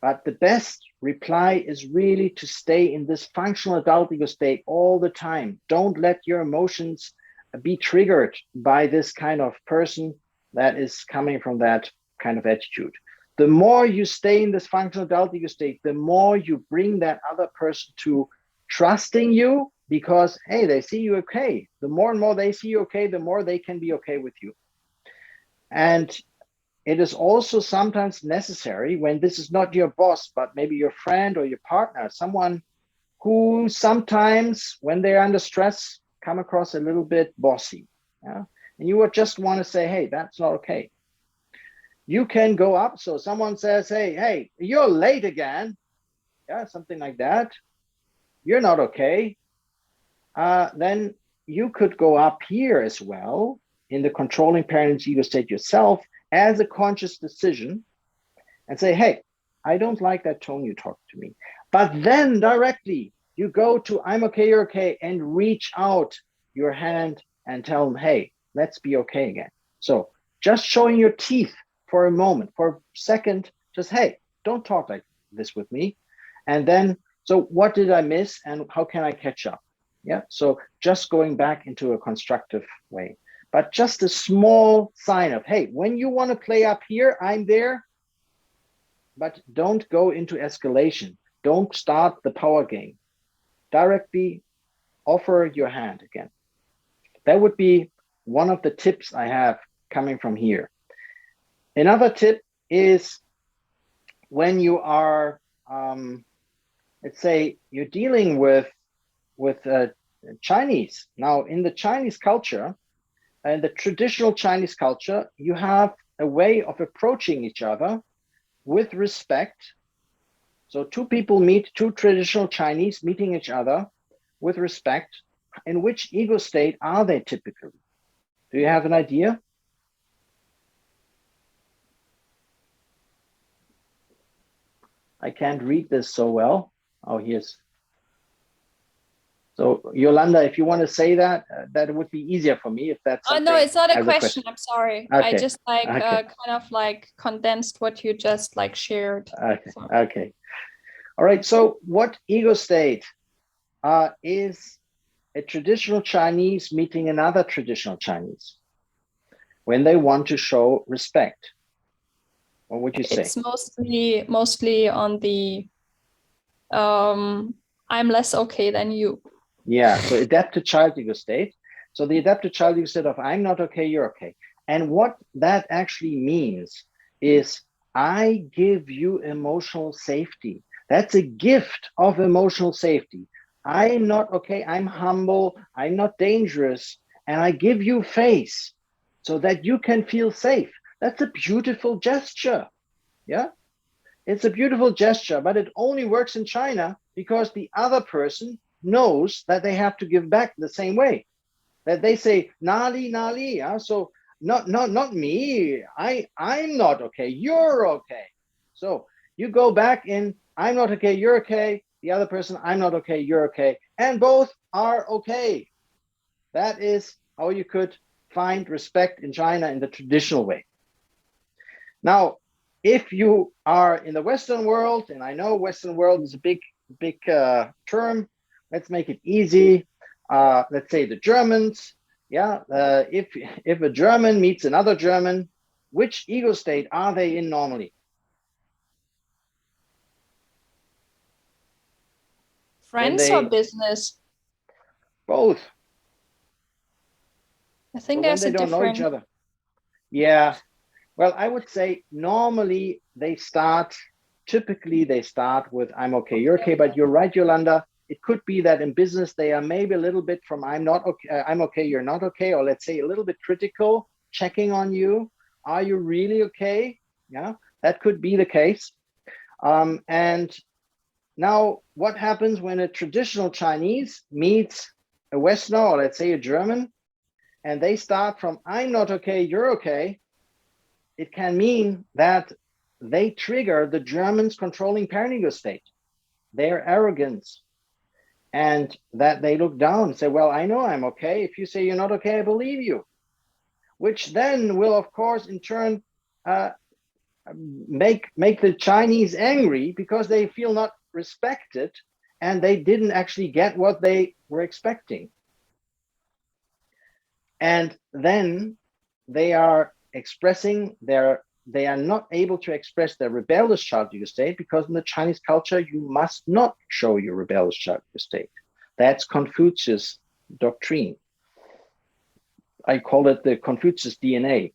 But the best reply is really to stay in this functional adult ego state all the time. Don't let your emotions be triggered by this kind of person that is coming from that kind of attitude. The more you stay in this functional adult ego state, the more you bring that other person to trusting you, because, hey, they see you okay. The more and more they see you okay, the more they can be okay with you. And it is also sometimes necessary when this is not your boss, but maybe your friend or your partner, someone who sometimes, when they're under stress, come across a little bit bossy. Yeah? And you would just want to say, hey, that's not okay. You can go up. So someone says, hey, you're late again. Yeah, something like that. You're not okay. Then you could go up here as well in the controlling parent's ego state yourself as a conscious decision and say, hey, I don't like that tone you talk to me. But then directly you go to I'm okay, you're okay, and reach out your hand and tell them, hey, let's be okay again. So just showing your teeth for a moment, for a second, just, hey, don't talk like this with me. And then, so what did I miss and how can I catch up? Yeah, so just going back into a constructive way. But just a small sign of, hey, when you want to play up here, I'm there, but don't go into escalation. Don't start the power game. Directly offer your hand again. That would be one of the tips I have coming from here. Another tip is when you are, let's say you're dealing with Chinese. Now, in the Chinese culture, and the traditional Chinese culture, you have a way of approaching each other with respect. So two people meet, two traditional Chinese meeting each other with respect. In which ego state are they typically? Do you have an idea? I can't read this so well. Oh, here's. So Yolanda, if you want to say that, that would be easier for me if that's. Oh no, it's not a question. I'm sorry. Okay. I just kind of like condensed what you just like shared. Okay. So. Okay. All right. So what ego state is a traditional Chinese meeting another traditional Chinese when they want to show respect? What would you say? It's mostly on the I'm less okay than you. Yeah, so adapted child ego state. So the adapted child ego state of I'm not okay, you're okay. And what that actually means is I give you emotional safety. That's a gift of emotional safety. I'm not okay, I'm humble, I'm not dangerous, and I give you face so that you can feel safe. That's a beautiful gesture. Yeah, it's a beautiful gesture, but it only works in China because the other person knows that they have to give back the same way. That they say, Nali, Nali. Yeah? So not me. I'm not okay. You're okay. So you go back in, I'm not okay, you're okay. The other person, I'm not okay, you're okay. And both are okay. That is how you could find respect in China in the traditional way. Now, if you are in the Western world, and I know Western world is a big term, let's make it easy. Let's say the Germans. Yeah, if a German meets another German, which ego state are they in normally? Friends or business? Both. I think there's a difference. When they don't know each other. Yeah. Well, I would say normally typically they start with I'm okay, you're okay, but you're right, Yolanda. It could be that in business they are maybe a little bit from I'm not okay, I'm okay, you're not okay, or let's say a little bit critical, checking on you. Are you really okay? Yeah, that could be the case. And now what happens when a traditional Chinese meets a Westerner, or let's say a German, and they start from I'm not okay, you're okay? It can mean that they trigger the Germans' controlling parent ego state, their arrogance, and that they look down and say, well, I know I'm okay. If you say you're not okay, I believe you, which then will, of course, in turn, make the Chinese angry because they feel not respected and they didn't actually get what they were expecting. And then they are expressing they are not able to express their rebellious child ego state, because in the Chinese culture, you must not show your rebellious child ego state. That's Confucius' doctrine. I call it the Confucius DNA.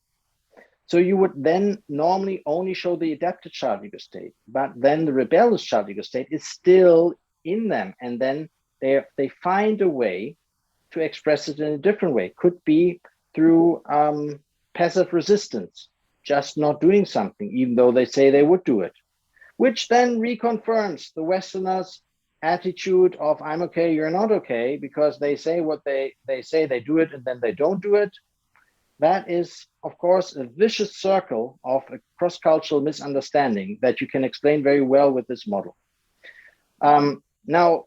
So you would then normally only show the adapted child ego state, but then the rebellious child ego state is still in them. And then they find a way to express it in a different way. Could be through passive resistance, just not doing something, even though they say they would do it, which then reconfirms the Westerners' attitude of I'm okay, you're not okay, because they say what they say, they do it, and then they don't do it. That is, of course, a vicious circle of a cross-cultural misunderstanding that you can explain very well with this model. Now,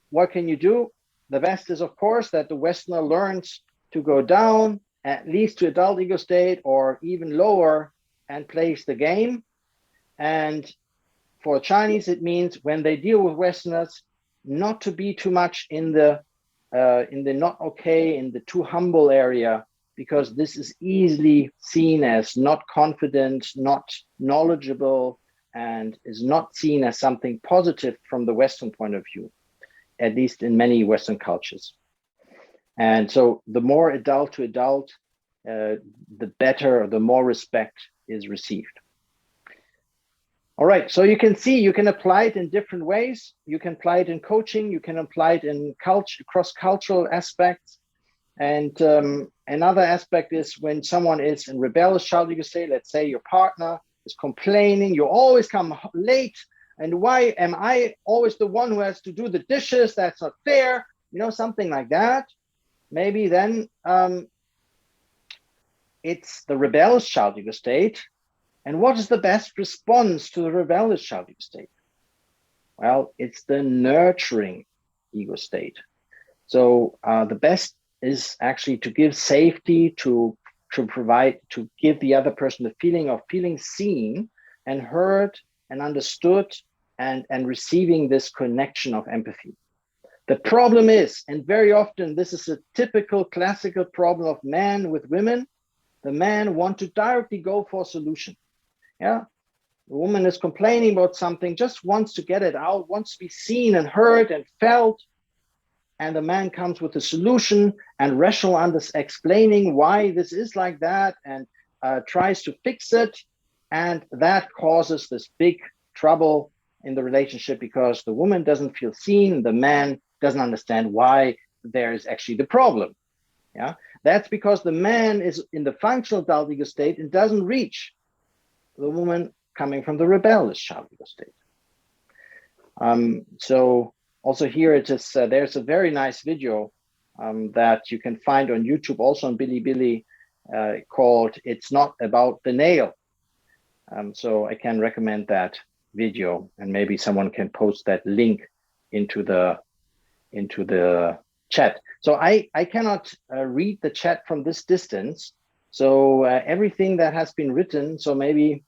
what can you do? The best is, of course, that the Westerner learns to go down, at least to adult ego state, or even lower, and plays the game. And for Chinese, it means when they deal with Westerners, not to be too much in the not okay, in the too humble area, because this is easily seen as not confident, not knowledgeable, and is not seen as something positive from the Western point of view, at least in many Western cultures. And so the more adult to adult, the better, the more respect is received. All right, so you can see you can apply it in different ways. You can apply it in coaching, you can apply it in cross-cultural aspects. And another aspect is when someone is in rebellious child ego state, let's say your partner is complaining, you always come late, and why am I always the one who has to do the dishes? That's not fair, you know, something like that. Maybe then it's the rebellious child ego state. And what is the best response to the rebellious child ego state? Well, it's the nurturing ego state. So the best is actually to give safety, to provide, to give the other person the feeling of feeling seen and heard and understood, and receiving this connection of empathy. The problem is, and very often this is a typical classical problem of men with women, the man want to directly go for a solution. Yeah, the woman is complaining about something, just wants to get it out, wants to be seen and heard and felt. And the man comes with a solution and rational explaining why this is like that, and tries to fix it. And that causes this big trouble in the relationship, because the woman doesn't feel seen, the man doesn't understand why there is actually the problem. Yeah, that's because the man is in the functional adult ego state and doesn't reach the woman coming from the rebellious child ego state. So also here it is, there's a very nice video that you can find on YouTube, also on Bilibili, called "It's Not About the Nail." So I can recommend that video, and maybe someone can post that link into the chat. So I cannot read the chat from this distance. So everything that has been written, so maybe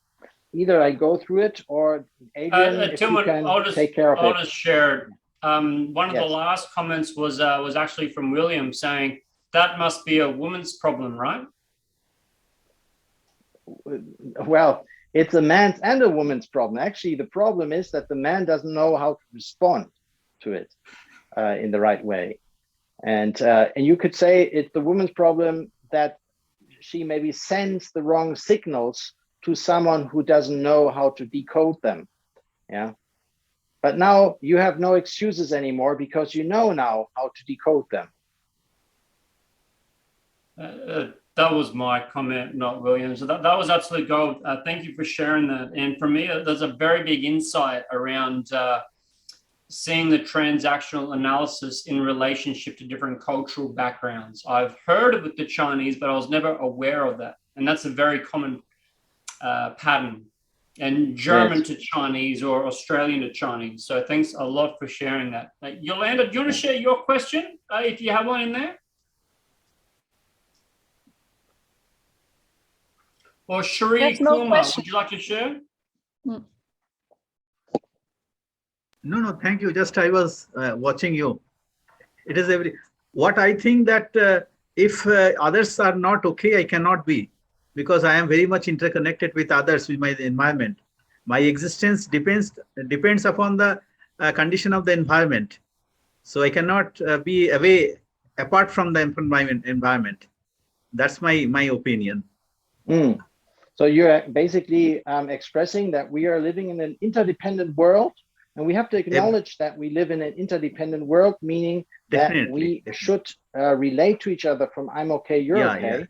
either I go through it, or Adrian, if you can take care of it. I'll just share it. One of the last comments was actually from William, saying that must be a woman's problem, right? Well, it's a man's and a woman's problem. Actually, the problem is that the man doesn't know how to respond to it in the right way. And you could say it's the woman's problem that she maybe sends the wrong signals to someone who doesn't know how to decode them. Yeah. But now you have no excuses anymore, because you know now how to decode them. That was my comment, not William's. So that was absolute gold. Thank you for sharing that. And for me, there's a very big insight around seeing the transactional analysis in relationship to different cultural backgrounds. I've heard of it with the Chinese, but I was never aware of that. And that's a very common pattern. And German to Chinese, or Australian to Chinese. So thanks a lot for sharing that. Yolanda, do you want to share your question, if you have one in there? Or Shri Kumar, would you like to share? No, thank you. Just I was watching you. It is what I think that if others are not okay, I cannot be, because I am very much interconnected with others, with my environment. My existence depends upon the condition of the environment. So I cannot be away apart from the environment. That's my opinion. So you're basically expressing that we are living in an interdependent world, and we have to acknowledge that we live in an interdependent world, meaning that we should relate to each other from I'm okay, you're okay.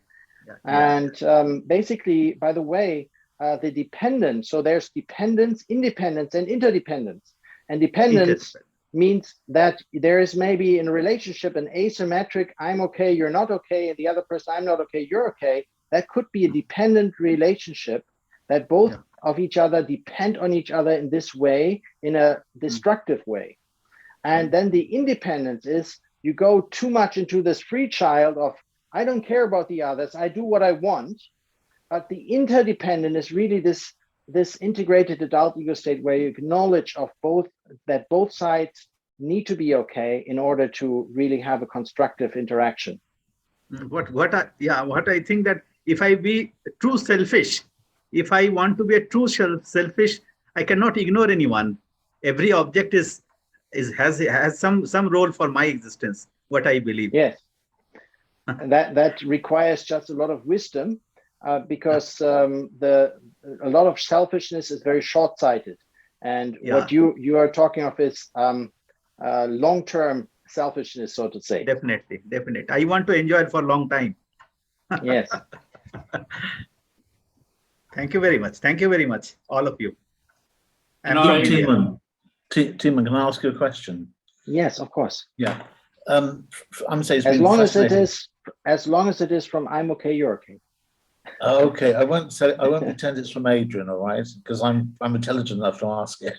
And basically, by the way, the dependence, so there's dependence, independence, and interdependence. And dependence means that there is maybe in a relationship an asymmetric, I'm okay, you're not okay, and the other person, I'm not okay, you're okay. That could be a dependent relationship that both of each other depend on each other in this way, in a destructive way. And then the independence is you go too much into this free child of, I don't care about the others, I do what I want. But the interdependent is really this integrated adult ego state where you acknowledge of both, that both sides need to be okay in order to really have a constructive interaction. What I think that if I be true selfish, if I want to be a true selfish, I cannot ignore anyone. Every object has some role for my existence, what I believe. Yes. that requires just a lot of wisdom, because a lot of selfishness is very short-sighted, and what you are talking of is long-term selfishness, so to say. Definitely. I want to enjoy it for a long time. Yes. Thank you very much, all of you. Tilman, can I ask you a question? Yes, of course. Yeah. I'm saying as long as it is from I'm okay, you're okay. Okay, I won't pretend it's from Adrian, all right? Because I'm intelligent enough to ask it.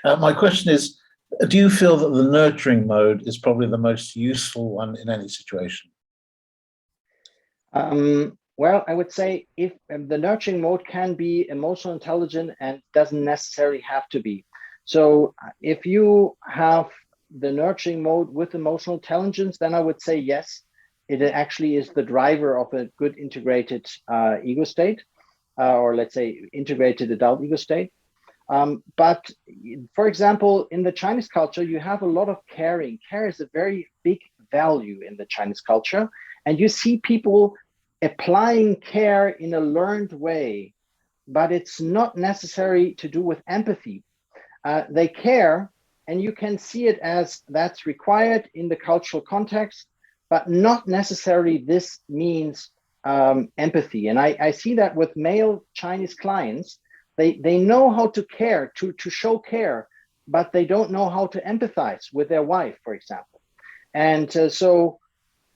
My question is, do you feel that the nurturing mode is probably the most useful one in any situation? Well, I would say if the nurturing mode can be emotional intelligent and doesn't necessarily have to be. So if you have the nurturing mode with emotional intelligence, then I would say yes, it actually is the driver of a good integrated ego state, or let's say integrated adult ego state. But for example, in the Chinese culture, you have a lot of caring. Care is a very big value in the Chinese culture. And you see people applying care in a learned way, but it's not necessary to do with empathy. They care, and you can see it as that's required in the cultural context, but not necessarily this means empathy. And I see that with male Chinese clients. They know how to care, to show care, but they don't know how to empathize with their wife, for example. And so,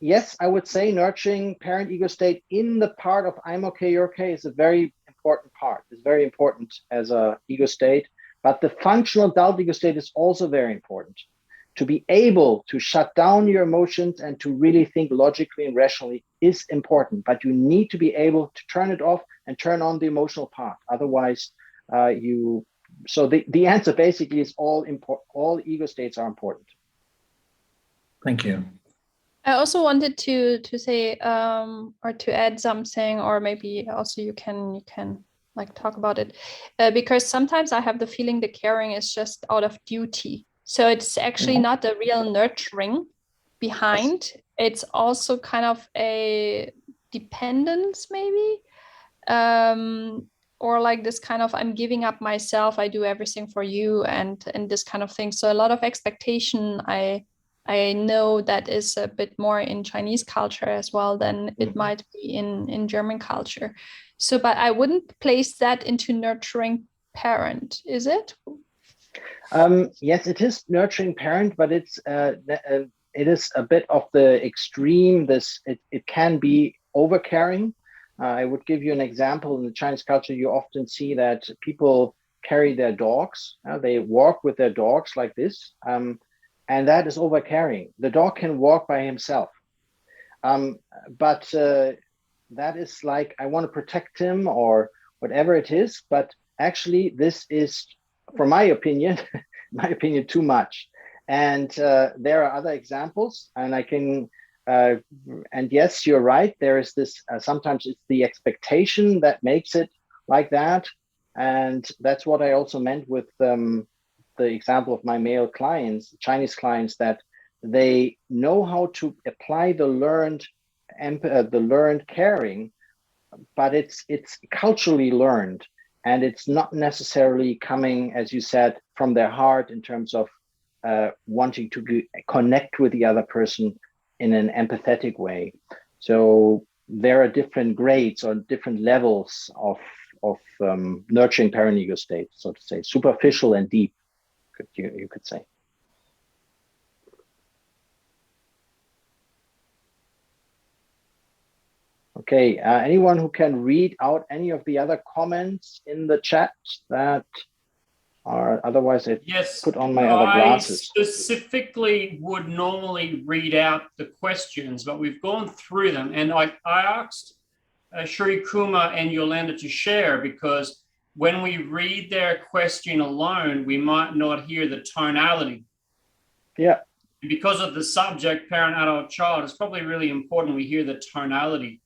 yes, I would say nurturing parent ego state in the part of I'm okay, you're okay is a very important part. It's very important as a ego state, but the functional adult ego state is also very important. To be able to shut down your emotions and to really think logically and rationally is important, but you need to be able to turn it off and turn on the emotional part. Otherwise, so the answer basically is all ego states are important. Thank you. I also wanted to say or to add something, or maybe also you can like talk about it, because sometimes I have the feeling the caring is just out of duty. So it's actually not the real nurturing behind. It's also kind of a dependence, maybe, or like this kind of I'm giving up myself, I do everything for you, and this kind of thing. So a lot of expectation. I know that is a bit more in Chinese culture as well than it might be in German culture. So, but I wouldn't place that into nurturing parent, is it? Yes, it is nurturing parent, but it is a bit of the extreme. It can be overcaring. I would give you an example. In the Chinese culture, you often see that people carry their dogs. They walk with their dogs like this, and that is overcaring. The dog can walk by himself, but that is like, I want to protect him or whatever it is. But actually, this is, for my opinion, too much. And there are other examples, and I can And yes, you're right. There is this, sometimes it's the expectation that makes it like that. And that's what I also meant with the example of my male clients, Chinese clients, that they know how to apply the learned caring, but it's culturally learned, and it's not necessarily coming, as you said, from their heart in terms of wanting to connect with the other person in an empathetic way. So there are different grades or different levels of nurturing parent ego state, so to say, superficial and deep, you could say. Okay, anyone who can read out any of the other comments in the chat that are, otherwise I put on my other glasses. I specifically would normally read out the questions, but we've gone through them, and I asked Shri Kumar and Yolanda to share, because when we read their question alone, we might not hear the tonality. Yeah. Because of the subject, parent, adult, child, it's probably really important we hear the tonality.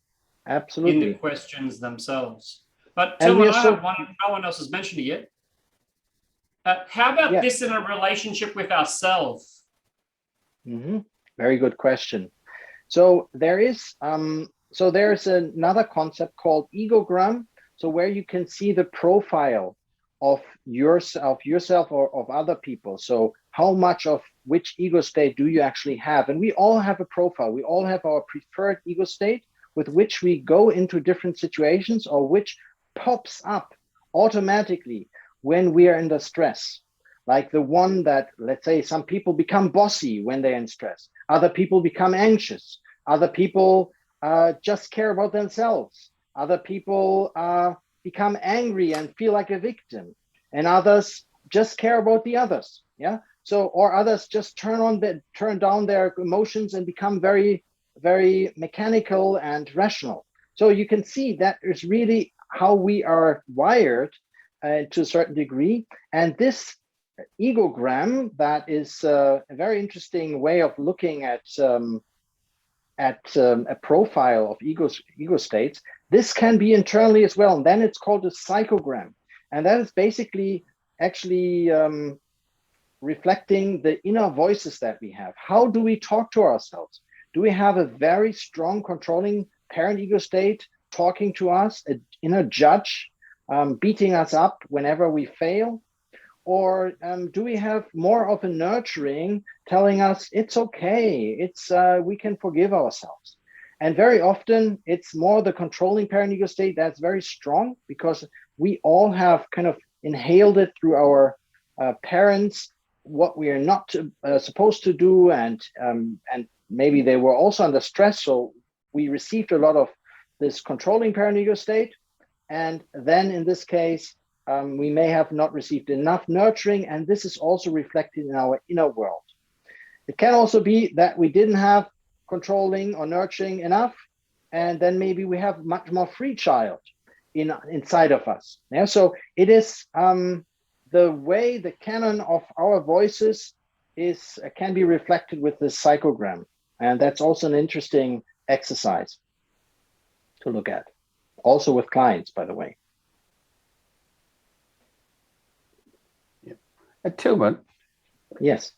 Absolutely. In the questions themselves. But Tilman, I have one no one else has mentioned it yet. How about this in a relationship with ourselves? Very good question. So there is there's another concept called egogram. So where you can see the profile of yourself or of other people. So how much of which ego state do you actually have? And we all have a profile. We all have our preferred ego state with which we go into different situations, or which pops up automatically when we are under stress. Like the one that, let's say, some people become bossy when they're in stress. Other people become anxious. Other people just care about themselves. Other people become angry and feel like a victim. And others just care about the others. Yeah. So, or others just turn down their emotions and become very, very mechanical and rational. So you can see that is really how we are wired to a certain degree. And this egogram, that is a very interesting way of looking at a profile of ego states. This can be internally as well. And then it's called a psychogram. And that is basically actually reflecting the inner voices that we have. How do we talk to ourselves? Do we have a very strong controlling parent ego state talking to us, an inner judge beating us up whenever we fail? Or do we have more of a nurturing telling us it's okay, we can forgive ourselves? And very often it's more the controlling parent ego state that's very strong, because we all have kind of inhaled it through our parents, what we are not supposed to do, and maybe they were also under stress, so we received a lot of this controlling parent ego state. And then in this case, we may have not received enough nurturing, and this is also reflected in our inner world. It can also be that we didn't have controlling or nurturing enough, and then maybe we have much more free child inside of us. Yeah, so it is the way the canon of our voices can be reflected with this psychogram. And that's also an interesting exercise to look at, also with clients, by the way. Tilman? Yes.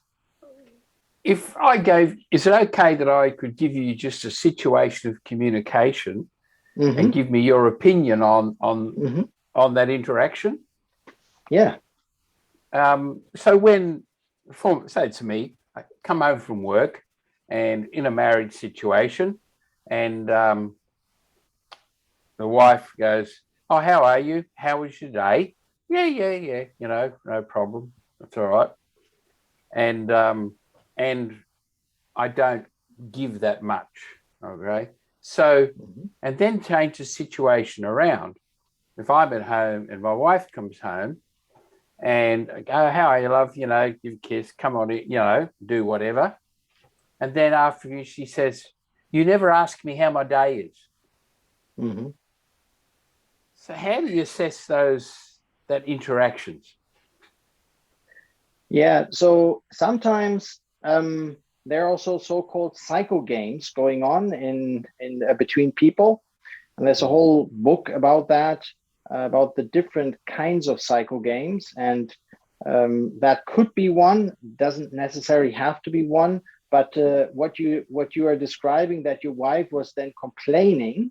Is it okay that I could give you just a situation of communication and give me your opinion on that interaction? Yeah. So when, say to me, I come home from work and in a marriage situation, and the wife goes, "Oh, how are you? How was your day?" Yeah, you know, no problem. That's all right. And I don't give that much. Okay. So, and then change the situation around. If I'm at home and my wife comes home and I go, "How are you, love?" You know, give a kiss, come on, you know, do whatever. And then after she says, "You never ask me how my day is." So how do you assess that interactions? Yeah, so sometimes there are also so-called psycho games going on in between people. And there's a whole book about that, about the different kinds of psycho games. And that could be one, doesn't necessarily have to be one. But what you are describing, that your wife was then complaining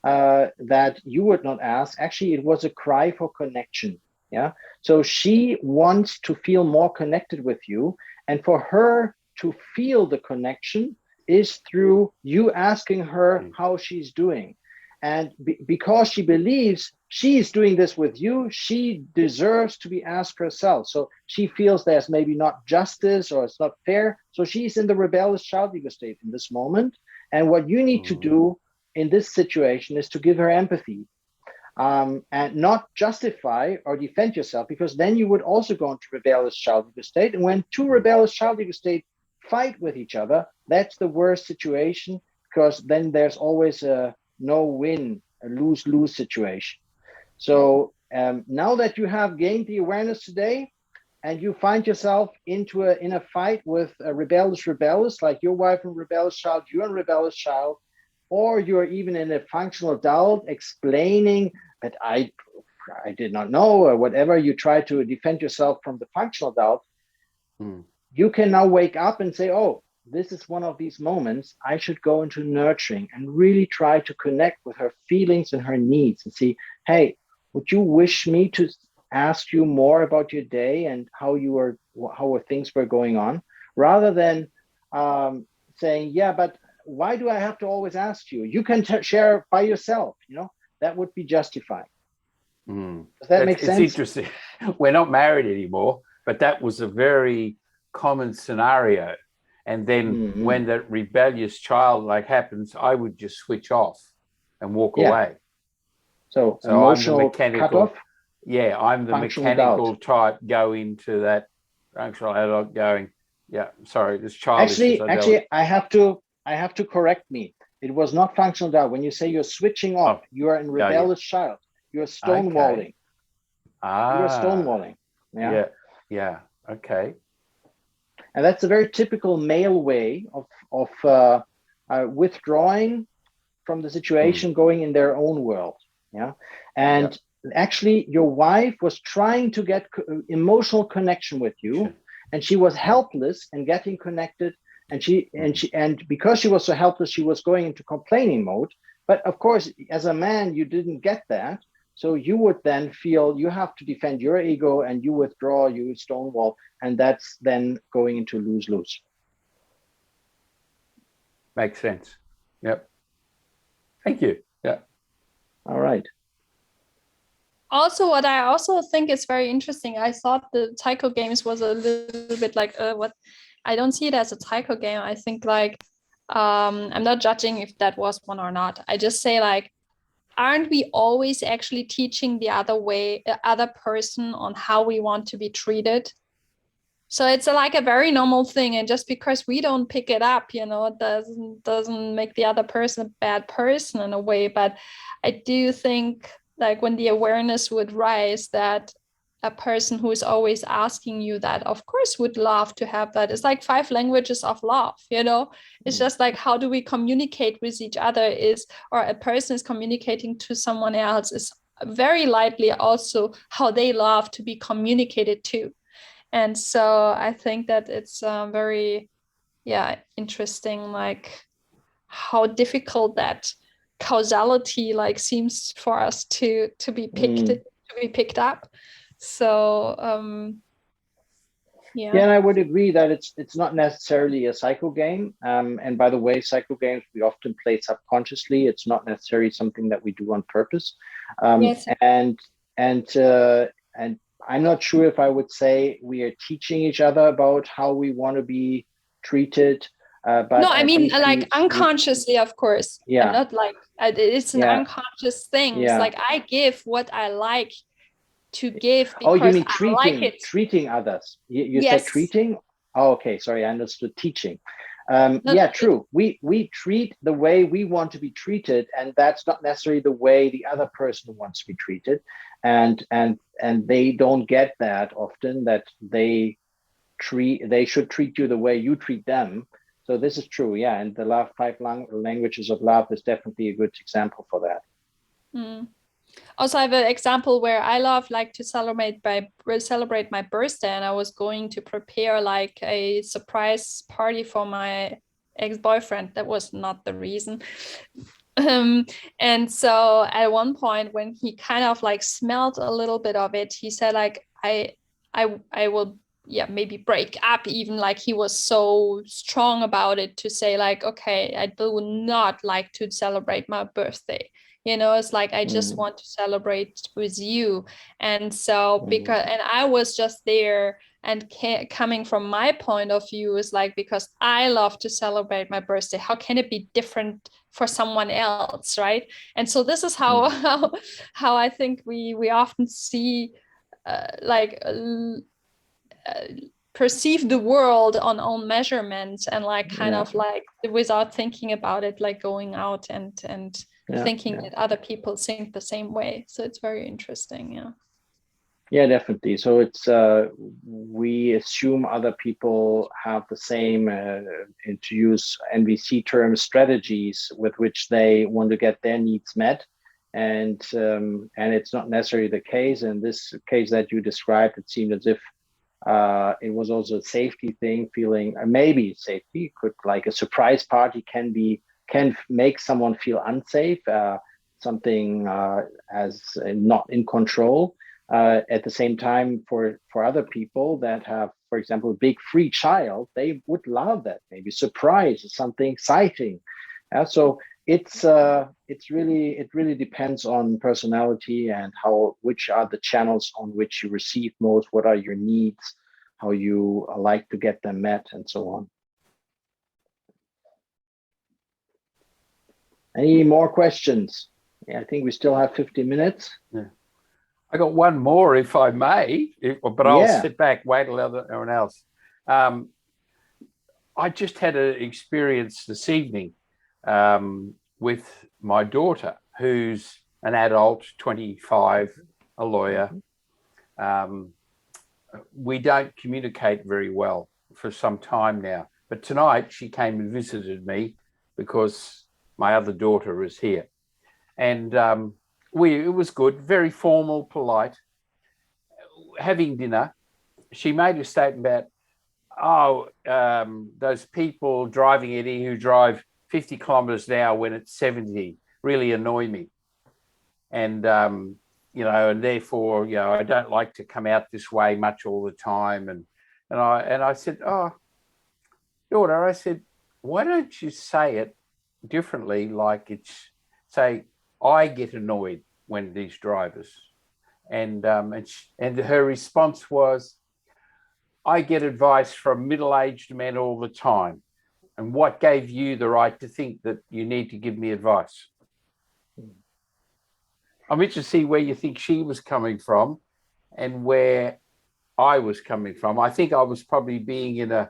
that you would not ask, actually, it was a cry for connection. Yeah. So she wants to feel more connected with you. And for her to feel the connection is through you asking her how she's doing. And because she believes she's doing this with you, she deserves to be asked herself. So she feels there's maybe not justice or it's not fair. So she's in the rebellious child ego state in this moment. And what you need to do in this situation is to give her empathy, and not justify or defend yourself, because then you would also go into rebellious child ego state. And when two rebellious child ego states fight with each other, that's the worst situation, because then there's always a no-win, a lose-lose situation. So now that you have gained the awareness today, and you find yourself in a fight with a rebellious, like your wife and rebellious child, you're a rebellious child, or you're even in a functional adult explaining that I did not know, or whatever, you try to defend yourself from the functional adult, you can now wake up and say, oh, this is one of these moments I should go into nurturing and really try to connect with her feelings and her needs and see, hey, would you wish me to ask you more about your day and how things were going on, rather than saying, yeah, but why do I have to always ask you? You can share by yourself, that would be justifying. Does that make sense? It's interesting. We're not married anymore, but that was a very common scenario. And then when that rebellious child happens, I would just switch off and walk away. So emotional I'm the mechanical cutoff. Yeah, I'm the mechanical type, go into that functional adult going, yeah, sorry, this child actually I have to correct me. It was not functional doubt. When you say you're switching off, you are in rebellious child. You're stonewalling. You are stonewalling. Yeah. Okay. And that's a very typical male way of withdrawing from the situation, going in their own world. Yeah. And actually, your wife was trying to get emotional connection with you, and she was helpless in getting connected. And because she was so helpless, she was going into complaining mode. But of course, as a man, you didn't get that. So you would then feel you have to defend your ego, and you withdraw, you stonewall, and that's then going into lose-lose. Makes sense. Yep. Thank you. Yeah. All right. Also, what I also think is very interesting, I thought the psycho games was a little bit like what I don't see it as a psycho game. I think I'm not judging if that was one or not. I just say aren't we always actually teaching the other person on how we want to be treated? So it's a very normal thing, and just because we don't pick it up, it doesn't make the other person a bad person in a way. But I do think when the awareness would rise that a person who is always asking you that, of course, would love to have that. It's like 5 languages of love, It's just how do we communicate with each other or a person is communicating to someone else is very likely also how they love to be communicated to. And so I think that it's very, interesting, how difficult that causality seems for us to be picked up. So and I would agree that it's not necessarily a psycho game. And by the way, psycho games we often play subconsciously. It's not necessarily something that we do on purpose. Yes. And I'm not sure if I would say we are teaching each other about how we want to be treated. But no, I mean unconsciously, of course. Yeah. I'm not it's an unconscious thing. Yeah. It's I give what I like to give because you mean I like it. Treating others. You Yes. said treating? Oh, okay. Sorry, I understood teaching. Not true. We treat the way we want to be treated, and that's not necessarily the way the other person wants to be treated. And they don't get that often, that they should treat you the way you treat them. So this is true, yeah. And the love five languages of love is definitely a good example for that. Mm. Also, I have an example where I love like to celebrate my birthday, and I was going to prepare like a surprise party for my ex-boyfriend. That was not the reason. And so at one point when he kind of like smelled a little bit of it, he said like, I will, yeah, maybe break up, even. Like he was so strong about it to say like, okay, I do not like to celebrate my birthday. You know, it's like, I just want to celebrate with you. And so and I was just there, and coming from my point of view is like, because I love to celebrate my birthday, how can it be different for someone else, right? And so this is how I think we often see perceive the world on own measurements, and like kind of like without thinking about it, like going out and thinking that other people think the same way. So it's very interesting. Yeah, definitely. So it's we assume other people have the same, and to use NVC terms, strategies with which they want to get their needs met, and it's not necessarily the case. In this case that you described, it seemed as if it was also a safety thing, feeling maybe safety could, like a surprise party can make someone feel unsafe, something as not in control. At the same time, for other people that have, for example, a big free child, they would love that. Maybe surprise is something exciting. So it really depends on personality and which are the channels on which you receive most, what are your needs, how you like to get them met, and so on. Any more questions? Yeah, I think we still have 50 minutes. Yeah. I got one more, if I may, but I'll sit back, wait till everyone else. I just had an experience this evening with my daughter, who's an adult, 25, a lawyer. We don't communicate very well for some time now, but tonight she came and visited me because my other daughter is here. And it was good, very formal, polite. Having dinner, she made a statement about, those people driving Eddie who drive 50 kilometers an hour when it's 70 really annoy me. And, and therefore, I don't like to come out this way much all the time. And I said, oh, daughter, I said, why don't you say it differently? Like say, I get annoyed when these drivers, and her response was, I get advice from middle-aged men all the time. And what gave you the right to think that you need to give me advice? I'm interested to see where you think she was coming from and where I was coming from. I think I was probably being in a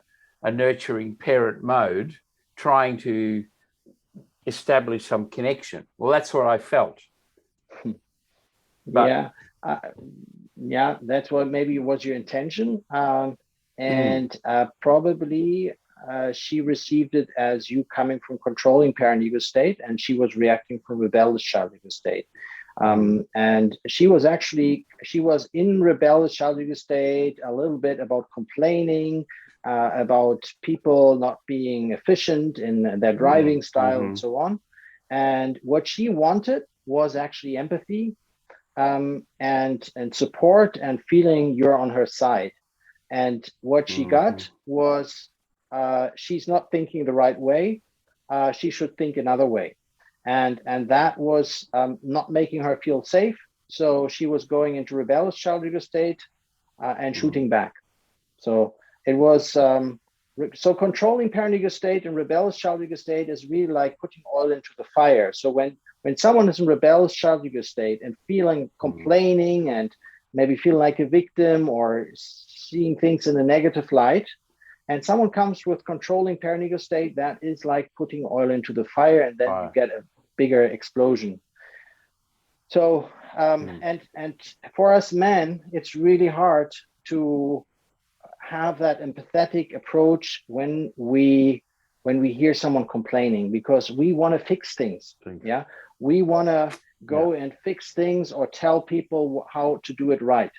nurturing parent mode, trying to establish some connection. Well, that's what I felt. But, that's what maybe was your intention. Probably she received it as you coming from controlling parent ego state, and she was reacting from rebellious child ego state. And she was in rebellious child ego state a little bit about complaining, about people not being efficient in their driving style and so on. And what she wanted was actually empathy, and support, and feeling you're on her side. And what she got was, she's not thinking the right way. She should think another way. And that was not making her feel safe. So she was going into rebellious child ego state and shooting back. So it was, so controlling parent ego state and rebellious child ego state is really like putting oil into the fire. So when someone is in rebellious child ego state and feeling, complaining, and maybe feeling like a victim or seeing things in a negative light, and someone comes with controlling parent ego state, that is like putting oil into the fire, and then you get a bigger explosion. So, and for us men, it's really hard to have that empathetic approach when we when we hear someone complaining, because we want to fix things. Yeah, we want to go and fix things or tell people how to do it right.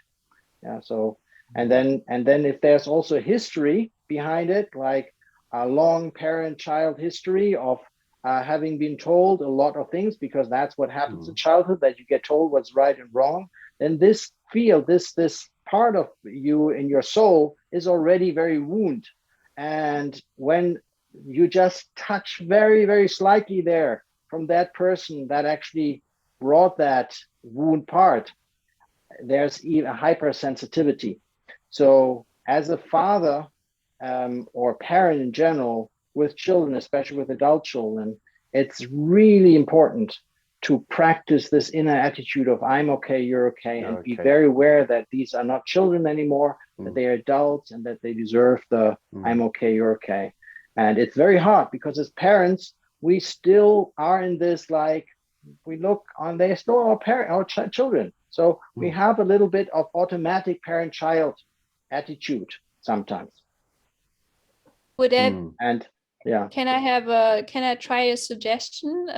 Yeah. So, and then if there's also history behind it, like a long parent-child history of having been told a lot of things, because that's what happens in childhood, that you get told what's right and wrong, then this field, this part of you in your soul is already very wounded. And when you just touch very, very slightly there from that person that actually brought that wound part, there's even a hypersensitivity. So as a father or parent in general with children, especially with adult children, it's really important to practice this inner attitude of I'm okay, you're okay, and be very aware that these are not children anymore, that they are adults and that they deserve the I'm okay, you're okay. And it's very hard because as parents, we still are in this, like, we look on, they're still our children. So we have a little bit of automatic parent-child attitude sometimes. Would I, and yeah. Can I try a suggestion?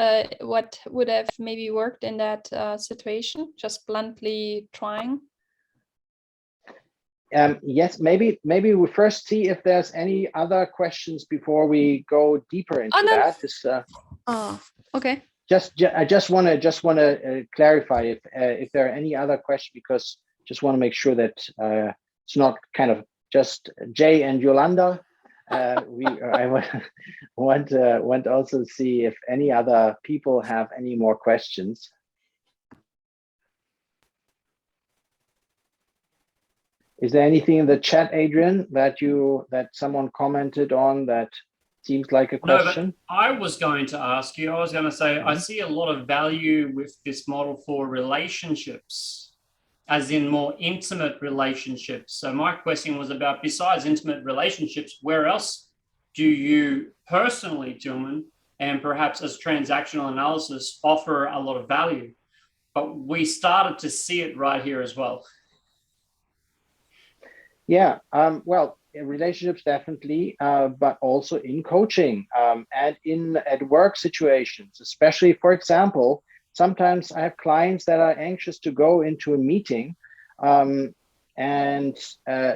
What would have maybe worked in that situation? Just bluntly trying. Yes, maybe we first see if there's any other questions before we go deeper into that. Okay. I just want to clarify if there are any other questions, because just want to make sure that it's not kind of just Jay and Yolanda. I want also to see if any other people have any more questions. Is there anything in the chat, Adrian, that someone commented on that seems like a question? No, but I was going to ask you, I was going to say, I see a lot of value with this model for relationships, as in more intimate relationships. So my question was about, besides intimate relationships, where else do you personally, Tilman, and perhaps as transactional analysis, offer a lot of value? But we started to see it right here as well. Yeah, well, in relationships definitely, but also in coaching and at work situations, especially, for example, sometimes I have clients that are anxious to go into a meeting and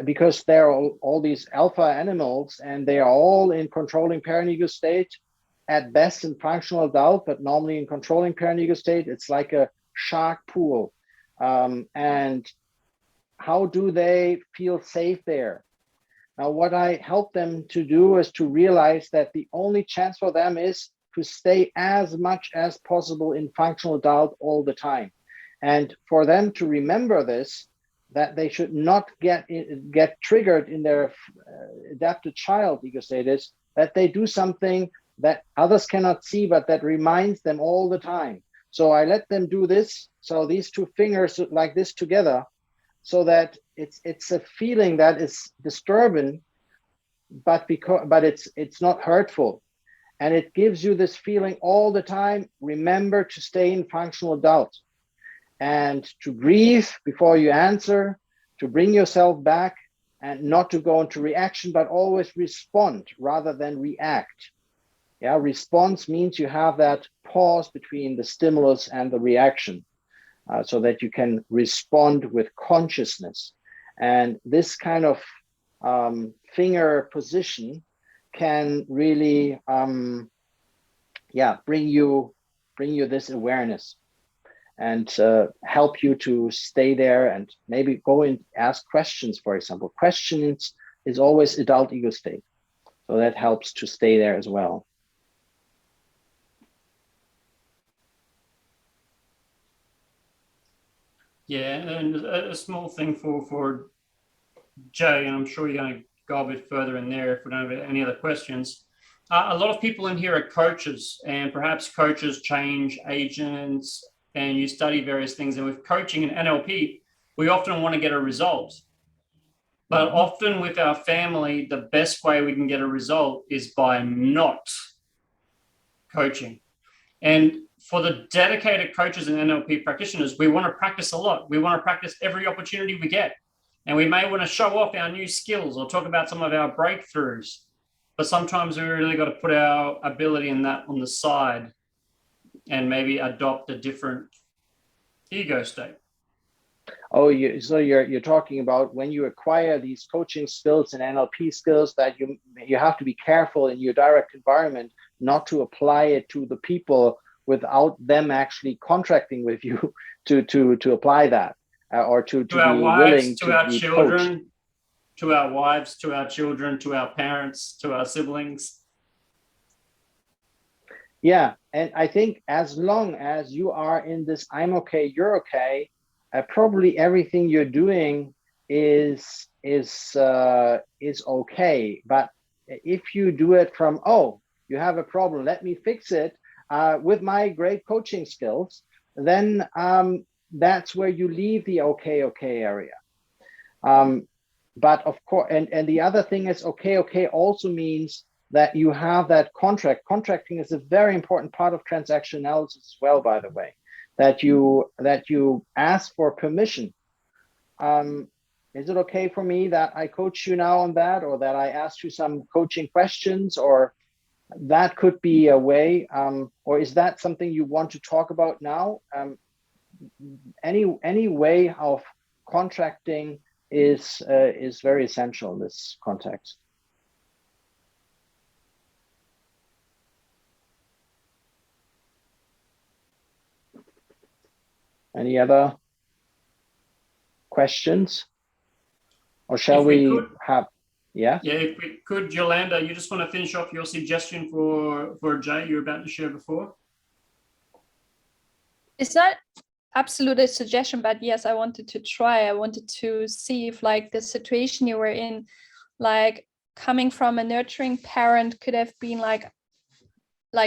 because they're all these alpha animals and they are all in controlling parent ego state, at best in functional adult, but normally in controlling parent ego state. It's like a shark pool. And how do they feel safe there? Now, what I help them to do is to realize that the only chance for them is to stay as much as possible in functional adult all the time. And for them to remember this, that they should not get triggered in their adapted child ego status, that they do something that others cannot see, but that reminds them all the time. So I let them do this. So these two fingers like this together, so that it's a feeling that is disturbing, but it's not hurtful. And it gives you this feeling all the time. Remember to stay in functional adult and to breathe before you answer, to bring yourself back and not to go into reaction, but always respond rather than react. Yeah, response means you have that pause between the stimulus and the reaction so that you can respond with consciousness. And this kind of finger position can really bring you this awareness and help you to stay there and maybe go and ask questions. For example, questions is always adult ego state, so that helps to stay there as well. Yeah, and a small thing for Jay, and I'm sure you're going to go a bit further in there if we don't have any other questions. A lot of people in here are coaches, and perhaps coaches change agents, and you study various things. And with coaching and NLP, we often want to get a result. But often with our family, the best way we can get a result is by not coaching. And for the dedicated coaches and NLP practitioners, we want to practice a lot. We want to practice every opportunity we get. And we may want to show off our new skills or talk about some of our breakthroughs. but sometimes we really got to put our ability in that on the side and maybe adopt a different ego state. Oh, so you're talking about when you acquire these coaching skills and NLP skills, that you have to be careful in your direct environment not to apply it to the people without them actually contracting with you to apply that, or to be willing to our be children, coached. to our wives, to our children, to our parents, to our siblings. Yeah, and I think as long as you are in this "I'm okay, you're okay," probably everything you're doing is okay. But if you do it from, oh, you have a problem, let me fix it with my great coaching skills, then that's where you leave the okay area. But of course, and the other thing is, okay also means that you have that contract. Contracting is a very important part of transaction analysis as well, by the way, that you ask for permission. Is it okay for me that I coach you now on that, or that I ask you some coaching questions, or that could be a way, or is that something you want to talk about now? Any way of contracting is very essential in this context. Any other questions? Or shall we have, yeah? Yeah, if we could, Yolanda, you just want to finish off your suggestion for Jay you were about to share before? It's not absolute a suggestion, but yes, I wanted to try. I wanted to see if like the situation you were in, like coming from a nurturing parent, could have been like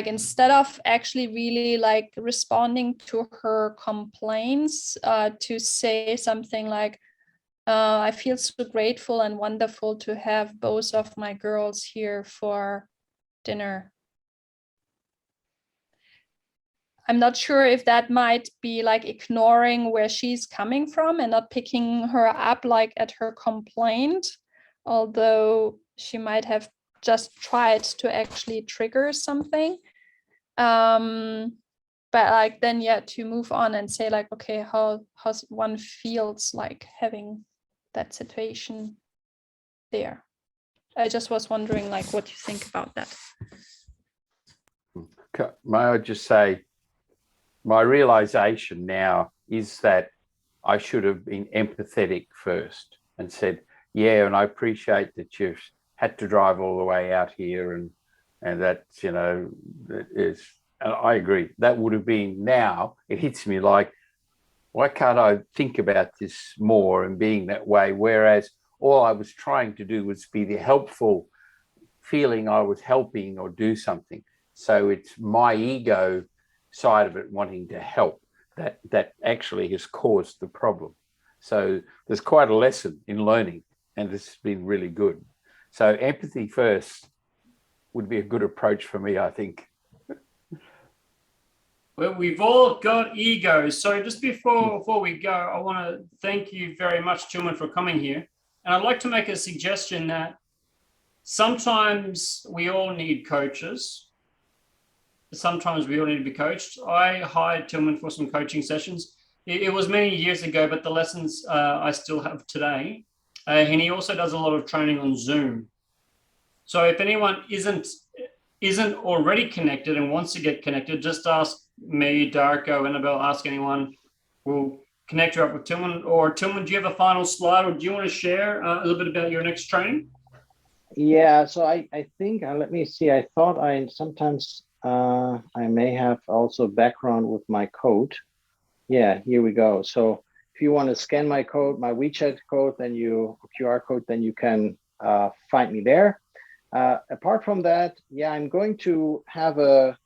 instead of actually really like responding to her complaints, to say something like, I feel so grateful and wonderful to have both of my girls here for dinner. I'm not sure if that might be like ignoring where she's coming from and not picking her up like at her complaint, although she might have just tried to actually trigger something. But like then, yeah, to move on and say like, okay, how's one feels like having that situation there. I just was wondering like what you think about that. May I just say, my realization now is that I should have been empathetic first and said, yeah, and I appreciate that you've had to drive all the way out here, and that's, you know, that is, and I agree. That would have been, now it hits me like, why can't I think about this more and being that way? Whereas all I was trying to do was be the helpful, feeling I was helping or do something. So it's my ego side of it wanting to help that actually has caused the problem. So there's quite a lesson in learning, and this has been really good. So empathy first would be a good approach for me, I think. Well, we've all got egos. So just before we go, I want to thank you very much, Tilman, for coming here. And I'd like to make a suggestion that sometimes we all need coaches. Sometimes we all need to be coached. I hired Tilman for some coaching sessions. It was many years ago, but the lessons I still have today. And he also does a lot of training on Zoom. So if anyone isn't already connected and wants to get connected, just ask me, Darko, Annabelle, ask anyone. We'll connect you up with Tilman. Or Tilman, do you have a final slide, or do you want to share a little bit about your next training? Yeah, so I think, let me see, I thought I sometimes, I may have also background with my code. Yeah, here we go. So if you want to scan my code, my WeChat code, then QR code, then you can find me there. Apart from that, yeah, I'm going to have a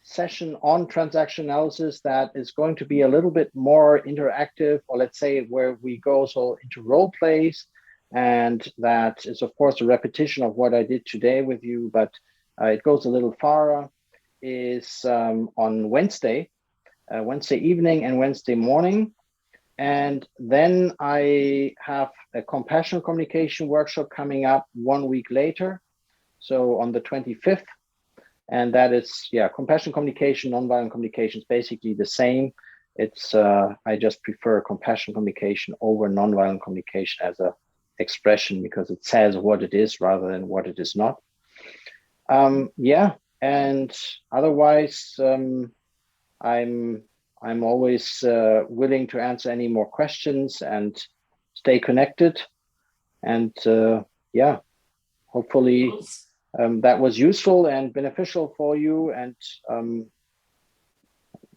session on transaction analysis that is going to be a little bit more interactive, or let's say where we go so into role plays. And that is, of course, a repetition of what I did today with you, but it goes a little farther. Is on Wednesday evening and Wednesday morning. And then I have a compassionate communication workshop coming up 1 week later. so on the 25th. And that is, compassion communication, nonviolent communication is basically the same. It's I just prefer compassion communication over nonviolent communication as a expression because it says what it is rather than what it is not. And otherwise, I'm always willing to answer any more questions and stay connected. And hopefully that was useful and beneficial for you. And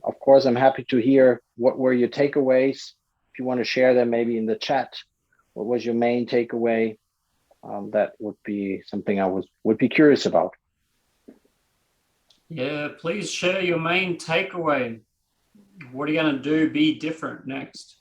of course, I'm happy to hear what were your takeaways. If you want to share them maybe in the chat, what was your main takeaway? That would be something I would be curious about. Yeah, please share your main takeaway. What are you going to do? Be different next.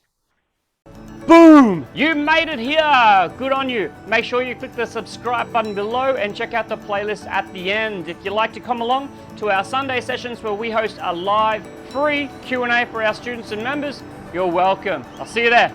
Boom! You made it here! Good on you. Make sure you click the subscribe button below and check out the playlist at the end. If you'd like to come along to our Sunday sessions where we host a live free Q&A for our students and members, you're welcome. I'll see you there.